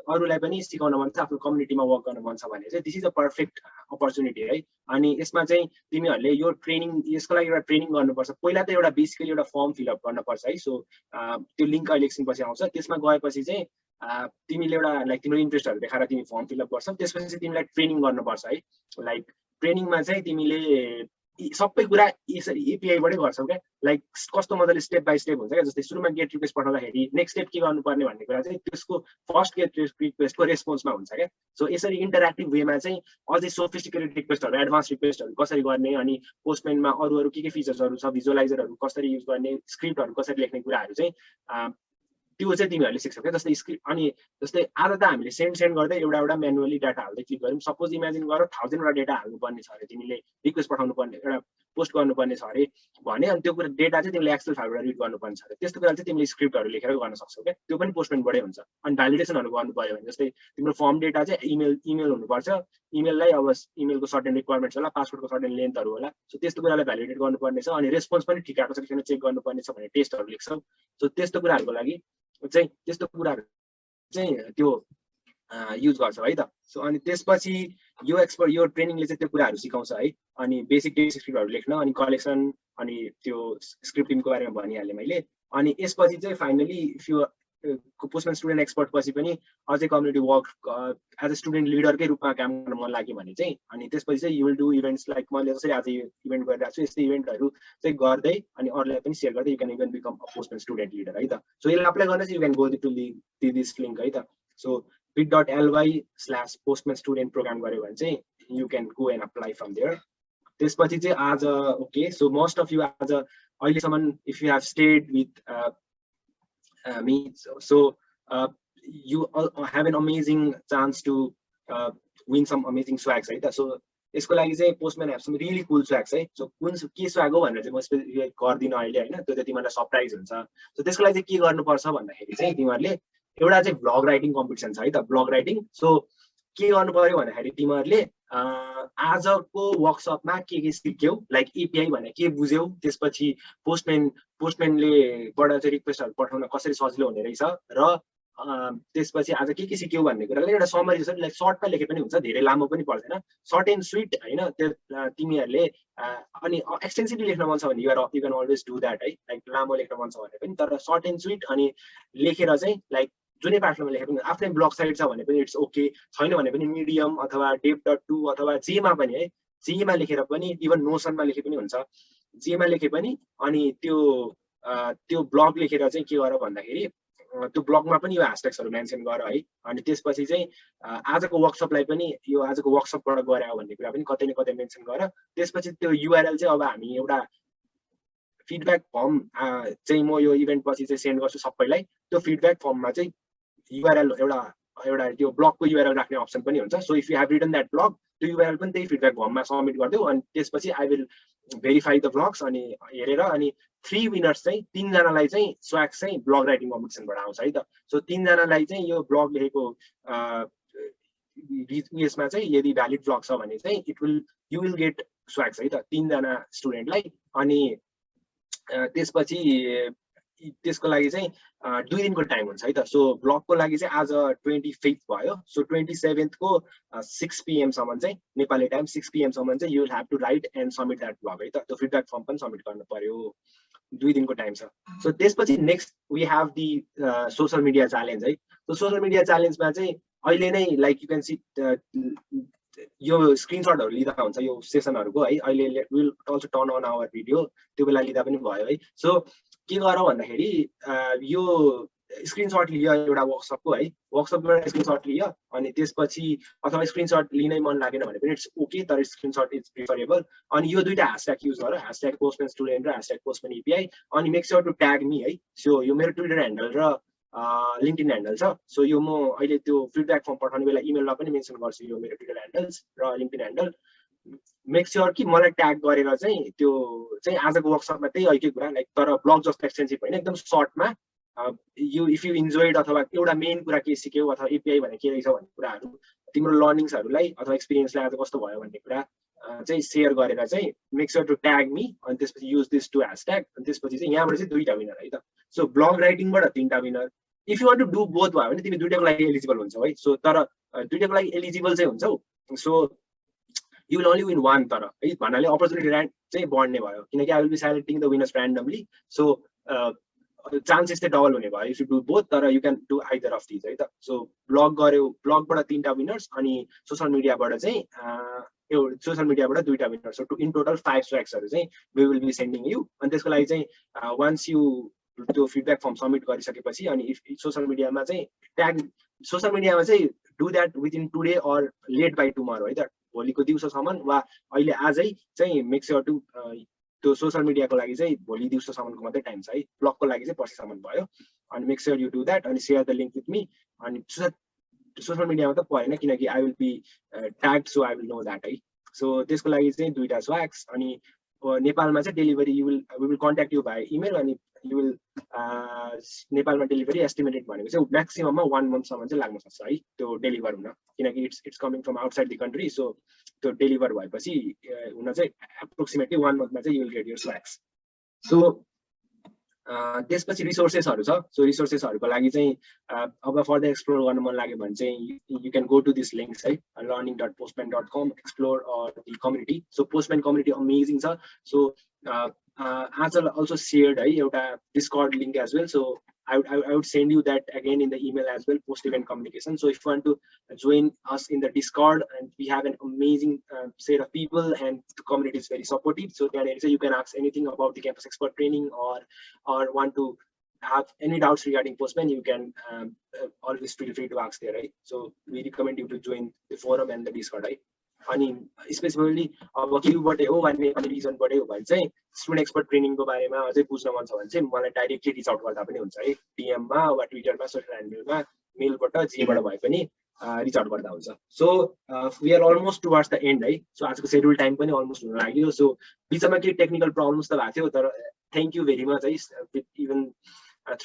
अरूलाई पनि सिकाउन मन छ, आफ्नो कम्युनिटीमा वर्क गर्न मन छ भने चाहिँ this is a perfect opportunity है। अनि यसमा चाहिँ तिमीहरूले यो ट्रेनिङ, यसको लागि एउटा ट्रेनिङ गर्नुपर्छ। पहिला त एउटा बेसिकली एउटा फर्म फिलअप गर्नुपर्छ है। सो त्यो लिङ्क अहिले एकछिनपछि आउँछ। त्यसमा गएपछि चाहिँ तिमीले एउटा लाइक तिम्रो इन्ट्रेस्टहरू देखाएर तिमी फर्म फिलअप गर्छौ। त्यसपछि चाहिँ तिमीलाई ट्रेनिङ गर्नुपर्छ है। लाइक ट्रेनिङमा चाहिँ तिमीले सबै कुरा यसरी एपिआईबाटै गर्छौ क्या। लाइक कस्तो मजाले स्टेप बाई स्टेप हुन्छ क्या। जस्तै सुरुमा गेट रिक्वेस्ट पठाउँदाखेरि नेक्स्ट स्टेप के गर्नुपर्ने भन्ने कुरा चाहिँ त्यसको फर्स्ट गेट रिक्वेस्टको रेस्पोन्समा हुन्छ क्या। सो यसरी इन्टरेक्टिभ वेमा चाहिँ अझै सोफिस्टिकेटेड रिक्वेस्टहरू, एडभान्स रिक्वेस्टहरू कसरी गर्ने, अनि पोस्टम्यानमा अरू के फिचर्सहरू छ, भिजुअलाइजरहरू कसरी युज गर्ने, स्क्रिप्टहरू कसरी लेख्ने कुराहरू चाहिँ त्यो चाहिँ तिमीहरूले सिक्छौ क्या। जस्तै स्क्रिप्ट, अनि जस्तै आज त हामीले सेन्ड गर्दै एउटा म्यानुअली डाटा हाल्दै क्लिक गऱ्यौँ। सपोज इमेजिन गर 1000 वटा डेटा हाल्नुपर्ने छ अरे, तिमीले रिक्वेस्ट पठाउनु पर्ने, एउटा पोस्ट गर्नुपर्ने छ अरे भने, अनि त्यो कुरा डेटा चाहिँ तिमीले एक्सेल फाइलबाट रिड गर्नुपर्ने छ अरे, त्यस्तो कुरा चाहिँ तिमीले स्क्रिप्टहरू लेखेर गर्न सक्छौ क्या। त्यो पनि पोस्टम्यानबाटै हुन्छ। अनि भ्यालिडेसनहरू गर्नु पर्यो भने जस्तै तिम्रो फर्म डेटा चाहिँ इमेल हुनुपर्छ, इमेललाई अब इमेलको सर्टेन रिक्वायरमेन्ट्स होला, पासवर्डको सर्टेन लेन्थहरू होला। सो त्यस्तो कुरालाई भ्यालिडेट गर्नुपर्ने छ। अनि रेस्पोन्स पनि ठिक आएको छ कि छैन चेक गर्नुपर्ने छ भने टेस्टहरू लेख्छौ। सो त्यस्तो कुराहरूको लागि चाहिँ त्यो युज गर्छौ है त। सो अनि त्यसपछि यो ट्रेनिङले चाहिँ त्यो कुराहरू सिकाउँछ है। अनि बेसिक स्क्रिप्टहरू लेख्न, अनि कलेक्सन, अनि त्यो स्क्रिप्टिङको बारेमा भनिहालेँ मैले। अनि यसपछि चाहिँ finally if you Postman student expert पछि पनि अझै community work as a student लिडरकै रूपमा काम गर्न मन लाग्यो भने चाहिँ अनि त्यसपछि चाहिँ you will do events like मैले जसरी आज इभेन्ट गरिरहेको छु यस्तै इभेन्टहरू चाहिँ गर्दै अनि अरूलाई पनि सेयर गर्दै you can even become a Postman student leader है त। सो यसलाई अप्लाई गर्न चाहिँ you can go to this link है त। सो bit.ly/postman student प्रोग्राम गर्यो भने चाहिँ you can go and apply from there. त्यसपछि चाहिँ आज okay, so most of you आज अहिलेसम्म if you have stayed with me, so you have an amazing chance to win some amazing swags है त। सो यसको लागि चाहिँ postman have some really cool swags है। सो कुन के swag हो भनेर चाहिँ म स्पेसिफाई गर्दिनँ अहिले हैन, त्यो चाहिँ तिमीहरूलाई सरप्राइज हुन्छ। सो त्यसको लागि चाहिँ के गर्नुपर्छ भन्दाखेरि चाहिँ तिमीहरूले एउटा चाहिँ ब्लग राइटिङ कम्पिटिसन छ है त, ब्लग राइटिङ। सो के गर्नु पर्यो भन्दाखेरि तिमीहरूले आजको वर्कसपमा के सिक्यौ, लाइक एपिआई भने के बुझ्यौ, त्यसपछि पोस्टम्यानले बाट चाहिँ रिक्वेस्टहरू पठाउन कसरी सजिलो हुने रहेछ, र त्यसपछि आज के सिक्यौ भन्ने कुरालाई एउटा समरी जसरी लाइक सर्टमा लेखे पनि हुन्छ, धेरै लामो पनि पर्दैन, सर्ट एन्ड स्विट हैन। त्यो तिमीहरूले अनि एक्सटेन्सिभली लेख्न मन छ भने you can always do that है, लाइक लामो लेख्न मन छ भने पनि, तर सर्ट एन्ड स्विट अनि लेखेर चाहिँ लाइक जुनै प्लेटफर्ममा लेखे पनि, आफ्नै ब्लग साइट छ भने पनि इट्स ओके, छैन भने पनि मिडियम अथवा dev.to अथवा जेमा पनि है, जेमा लेखेर पनि, इभन नोसनमा लेखे पनि हुन्छ, जेमा लेखे पनि। अनि त्यो ब्लग लेखेर चाहिँ के गर भन्दाखेरि त्यो ब्लगमा पनि यो ह्यासट्याग्सहरू मेन्सन गर है। अनि त्यसपछि चाहिँ आजको वर्कसपलाई पनि यो आजको वर्कसपबाट गरे हो भन्ने कुरा पनि कतै न कतै मेन्सन गर। त्यसपछि त्यो युआरएल चाहिँ अब हामी एउटा फिडब्याक फर्म चाहिँ म यो इभेन्ट पछि चाहिँ सेन्ड गर्छु सबैलाई। त्यो फिडब्याक फर्ममा चाहिँ युआरएल एउटा त्यो ब्लगको युआरएल राख्ने अप्सन पनि हुन्छ। So if you have written that blog, त्यो युआरएल पनि त्यही फिडब्याक फर्ममा सबमिट गरिदेऊ। अनि त्यसपछि I will verify the blogs अनि हेरेर अनि 3 विनर्स चाहिँ 3 जनालाई चाहिँ स्वाग्स चाहिँ ब्लग राइटिङ कम्पिटिसनबाट आउँछ है त। सो 3 जनालाई चाहिँ यो ब्लग लेखेको उयसमा चाहिँ यदि भ्यालिड ब्लग छ भने चाहिँ यु विल गेट स्वाग्स है त 3 जना स्टुडेन्टलाई। अनि त्यसपछि त्यसको लागि चाहिँ 2 दिनको टाइम हुन्छ है त। सो ब्लगको लागि चाहिँ आज 25 भयो। सो 27 को 6 PM सम्म चाहिँ नेपाली टाइम 6 PM सम्म चाहिँ you will have to write and submit that blog है त। त्यो फिडब्याक फर्म पनि सबमिट गर्नु पर्यो, 2 दिनको टाइम छ। सो त्यसपछि next we have the social media challenge है। सो सोशल मिडिया च्यालेन्जमा चाहिँ अहिले नै लाइक यु क्यान सी यो स्क्रिनसटहरू लिँदा हुन्छ यो सेसनहरूको है। अहिले will also turn on our video, त्यो बेला लिँदा पनि भयो है। सो के गर भन्दाखेरि यो स्क्रिनसट लियो एउटा वर्कसपको है, वर्कसपबाट स्क्रिनसट लियो। अनि त्यसपछि अथवा स्क्रिनसट लिनै मन लागेन भने पनि इट्स ओके, तर स्क्रिनसट इज प्रिफरेबल। अनि यो दुईटा ह्यासट्याग युज गर, ह्यासट्याग पोस्टम्यान स्टुडेन्ट र ह्यासट्याग पोस्टम्यान एपिआई। अनि make sure to tag me है। सो यो मेरो ट्विटर ह्यान्डल र लिङ्क्डइन ह्यान्डल छ। सो यो म अहिले त्यो फिडब्याक फर्म पठाउने बेला इमेलमा पनि मेन्सन गर्छु, यो मेरो ट्विटर ह्यान्डल्स र लिङ्क्डइन ह्यान्डल। मेक स्योर कि मलाई ट्याग गरेर चाहिँ त्यो चाहिँ आजको वर्कसपमा त्यही एकै कुरा लाइक, तर ब्लग जस्तो एक्सटेन्सिभ होइन, एकदम सर्टमा यु इफ यु इन्जोयड अथवा एउटा मेन कुरा के सिक्यौ अथवा एपिआई भने के रहेछ भन्ने कुराहरू तिम्रो लर्निङ्सहरूलाई अथवा एक्सपिरियन्सलाई आज कस्तो भयो भन्ने कुरा चाहिँ सेयर गरेर चाहिँ make sure to tag me. अनि त्यसपछि युज दिस टु ह्यासट्याग। अनि त्यसपछि चाहिँ यहाँबाट चाहिँ 2टा विनर है त। सो ब्लग राइटिङबाट 3टा winner. If you want to do both भयो भने तिमी 2टाको लागि एलिजिबल हुन्छौ है। सो तर 2टाको लागि एलिजिबल चाहिँ हुन्छौ। So you will only win 1, तर है भन्नाले अपर्च्युनिटी ऱ्यान्क चाहिँ बढ्ने भयो, किनकि I will be selecting the winners randomly. So chances चाहिँ डबल हुने भयो इफ यु डु बोथ, तर you can do either of these है त। सो ब्लग गर्यो, ब्लगबाट 3टा विनर्स अनि सोसल मिडियाबाट चाहिँ सोसल मिडियाबाट 2टा विनर्स। सो इन टोटल 5 स्वाग्सहरू चाहिँ we will be sending you. अनि त्यसको लागि चाहिँ वान्स यु त्यो फिडब्याक फर्म सबमिट गरिसकेपछि अनि इफ सोसल मिडियामा चाहिँ ट्याग, सोसल मिडियामा चाहिँ do that within today or late by tomorrow है त, भोलिको दिउँसोसम्म वा अहिले आजै चाहिँ मेक स्योर टु त्यो सोसल मिडियाको लागि चाहिँ भोलि दिउँसोसम्मको मात्रै टाइम छ है, ब्लगको लागि चाहिँ पर्सिसम्म भयो। अनि make sure you do that अनि share the link with me. अनि सोसल मिडियामा त परेन किनकि I will be tagged, so I will know that है। सो त्यसको लागि चाहिँ 2टा स्वाग्स। अनि नेपालमा चाहिँ delivery we will contact you by email. अनि यु विल नेपालमा डेलिभरी एस्टिमेटेड भनेको चाहिँ म्याक्सिमममा 1 मन्थसम्म चाहिँ लाग्न सक्छ है त्यो डेलिभर हुन, किनकि it's coming from outside the country. So त्यो डेलिभर भएपछि हुन चाहिँ एप्रोक्सिमेटली 1 मन्थमा चाहिँ you will get your swags. So त्यसपछि रिसोर्सेसहरु छ सो रिसोर्सेसहरुको लागि चाहिँ अब फर्दर एक्सप्लोर गर्न मन लाग्यो भने चाहिँ you can go to this links है learning.postman.com explore or the community so postman community amazing छ so Achal also shared है एउटा discord link as well so I would send you that again in the email as well post event communication so if you want to join us in the discord and we have an amazing set of people and the community is very supportive so there you can ask anything about the campus expert training or want to have any doubts regarding Postman you can always feel free to ask there right so we recommend you to join the forum and the discord right अनि specifically अब क्युबाट हो भन्ने अनि रिजनबाट हो भने चाहिँ student expert ट्रेनिङको बारेमा अझै बुझ्न मन छ भने चाहिँ मलाई डाइरेक्टली रिच आउट गर्दा पनि हुन्छ है DM मा वा ट्विटरमा सोशल ह्यान्डलमा मेलबाट जेबाट भए पनि रिच आउट गर्दा हुन्छ so we are almost towards the end है सो आजको शेड्युल टाइम पनि अलमोस्ट हुन लाग्यो सो बिचमा के टेक्निकल प्रब्लम्स त भएको थियो तर थ्यांक यू भेरी मच है even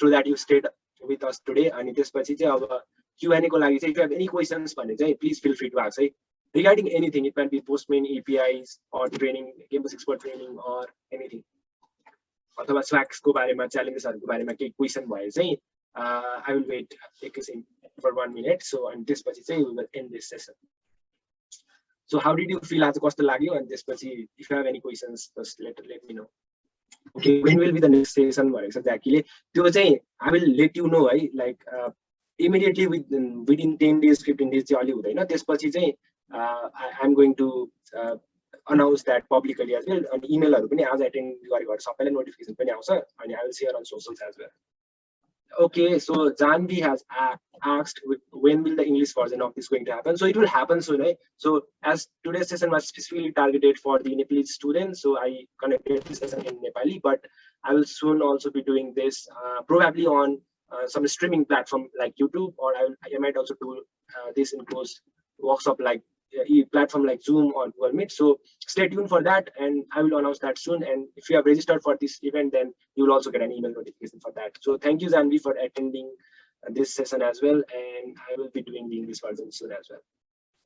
through that you stayed with us today अनि त्यसपछि चाहिँ अब Q&A को लागि चाहिँ if you have any questions भने चाहिँ please feel free to ask है regarding anything it can be Postman APIs or training campus expert training or anything अथवा swacks को बारेमा challengesहरुको बारेमा केही क्वेशन भए चाहिँ I will wait एकैछिन for 1 minute so and त्यसपछि चाहिँ we will end this session so how did you feel आज कस्तो लाग्यो अनि त्यसपछि if you have any questions just let me know okay when will be the next session भनेको छ ज्याकीले त्यो चाहिँ I will let you know है like immediately within 10 days 15 days चाहिँ अलि हुँदैन त्यसपछि चाहिँ I'm going to announce that publicly as well and email haru pani आज attend गरेको सबैलाई notification पनि आउँछ अनि I will share on socials as well okay so Janvi has asked when will the English version of this going to happen so it will happen soon right so as today's session was specifically targeted for the Nepalese students so I connected this session in Nepali but I will soon also be doing this probably on some streaming platform like YouTube or I might also do this in close workshop like platform like Zoom or Google Meet so stay tuned for that and I will announce that soon and if you have registered for this event then you will also get an email notification for that so thank you Janvi for attending this session as well and I will be doing the English version soon as well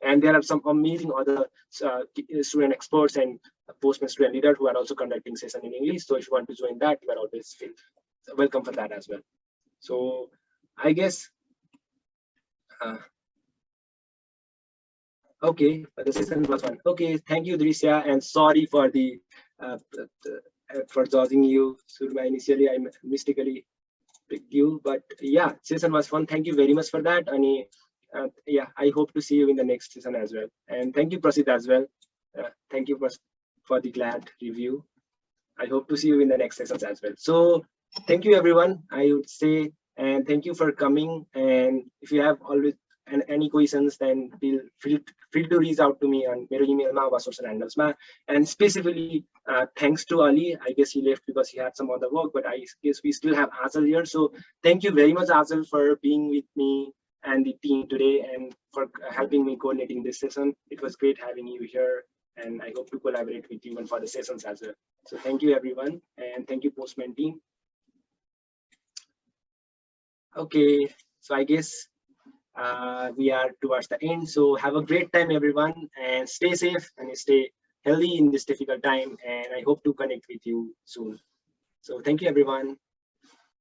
and there are some amazing other student experts and Postman student leaders who are also conducting session in English so if you want to join that you are always welcome for that as well so I guess okay the session was fun okay thank you Drisya and sorry for the for judging you Surma initially I mistakenly picked you but yeah session was fun thank you very much for that and yeah I hope to see you in the next session as well and thank you Prasid as well thank you for the glad review I hope to see you in the next sessions as well so thank you everyone I would say and thank you for coming and if you have always and any questions then feel free to reach out to me on my email ma or social handles ma and specifically thanks to Ali I guess he left because he had some other work but I guess we still have Achal here so thank you very much Achal for being with me and the team today and for helping me coordinating this session it was great having you here and I hope to collaborate with you and for the sessions as well so thank you everyone and thank you Postman team okay so I guess we are towards the end so have a great time everyone and stay safe and stay healthy in this difficult time and I hope to connect with you soon so thank you everyone.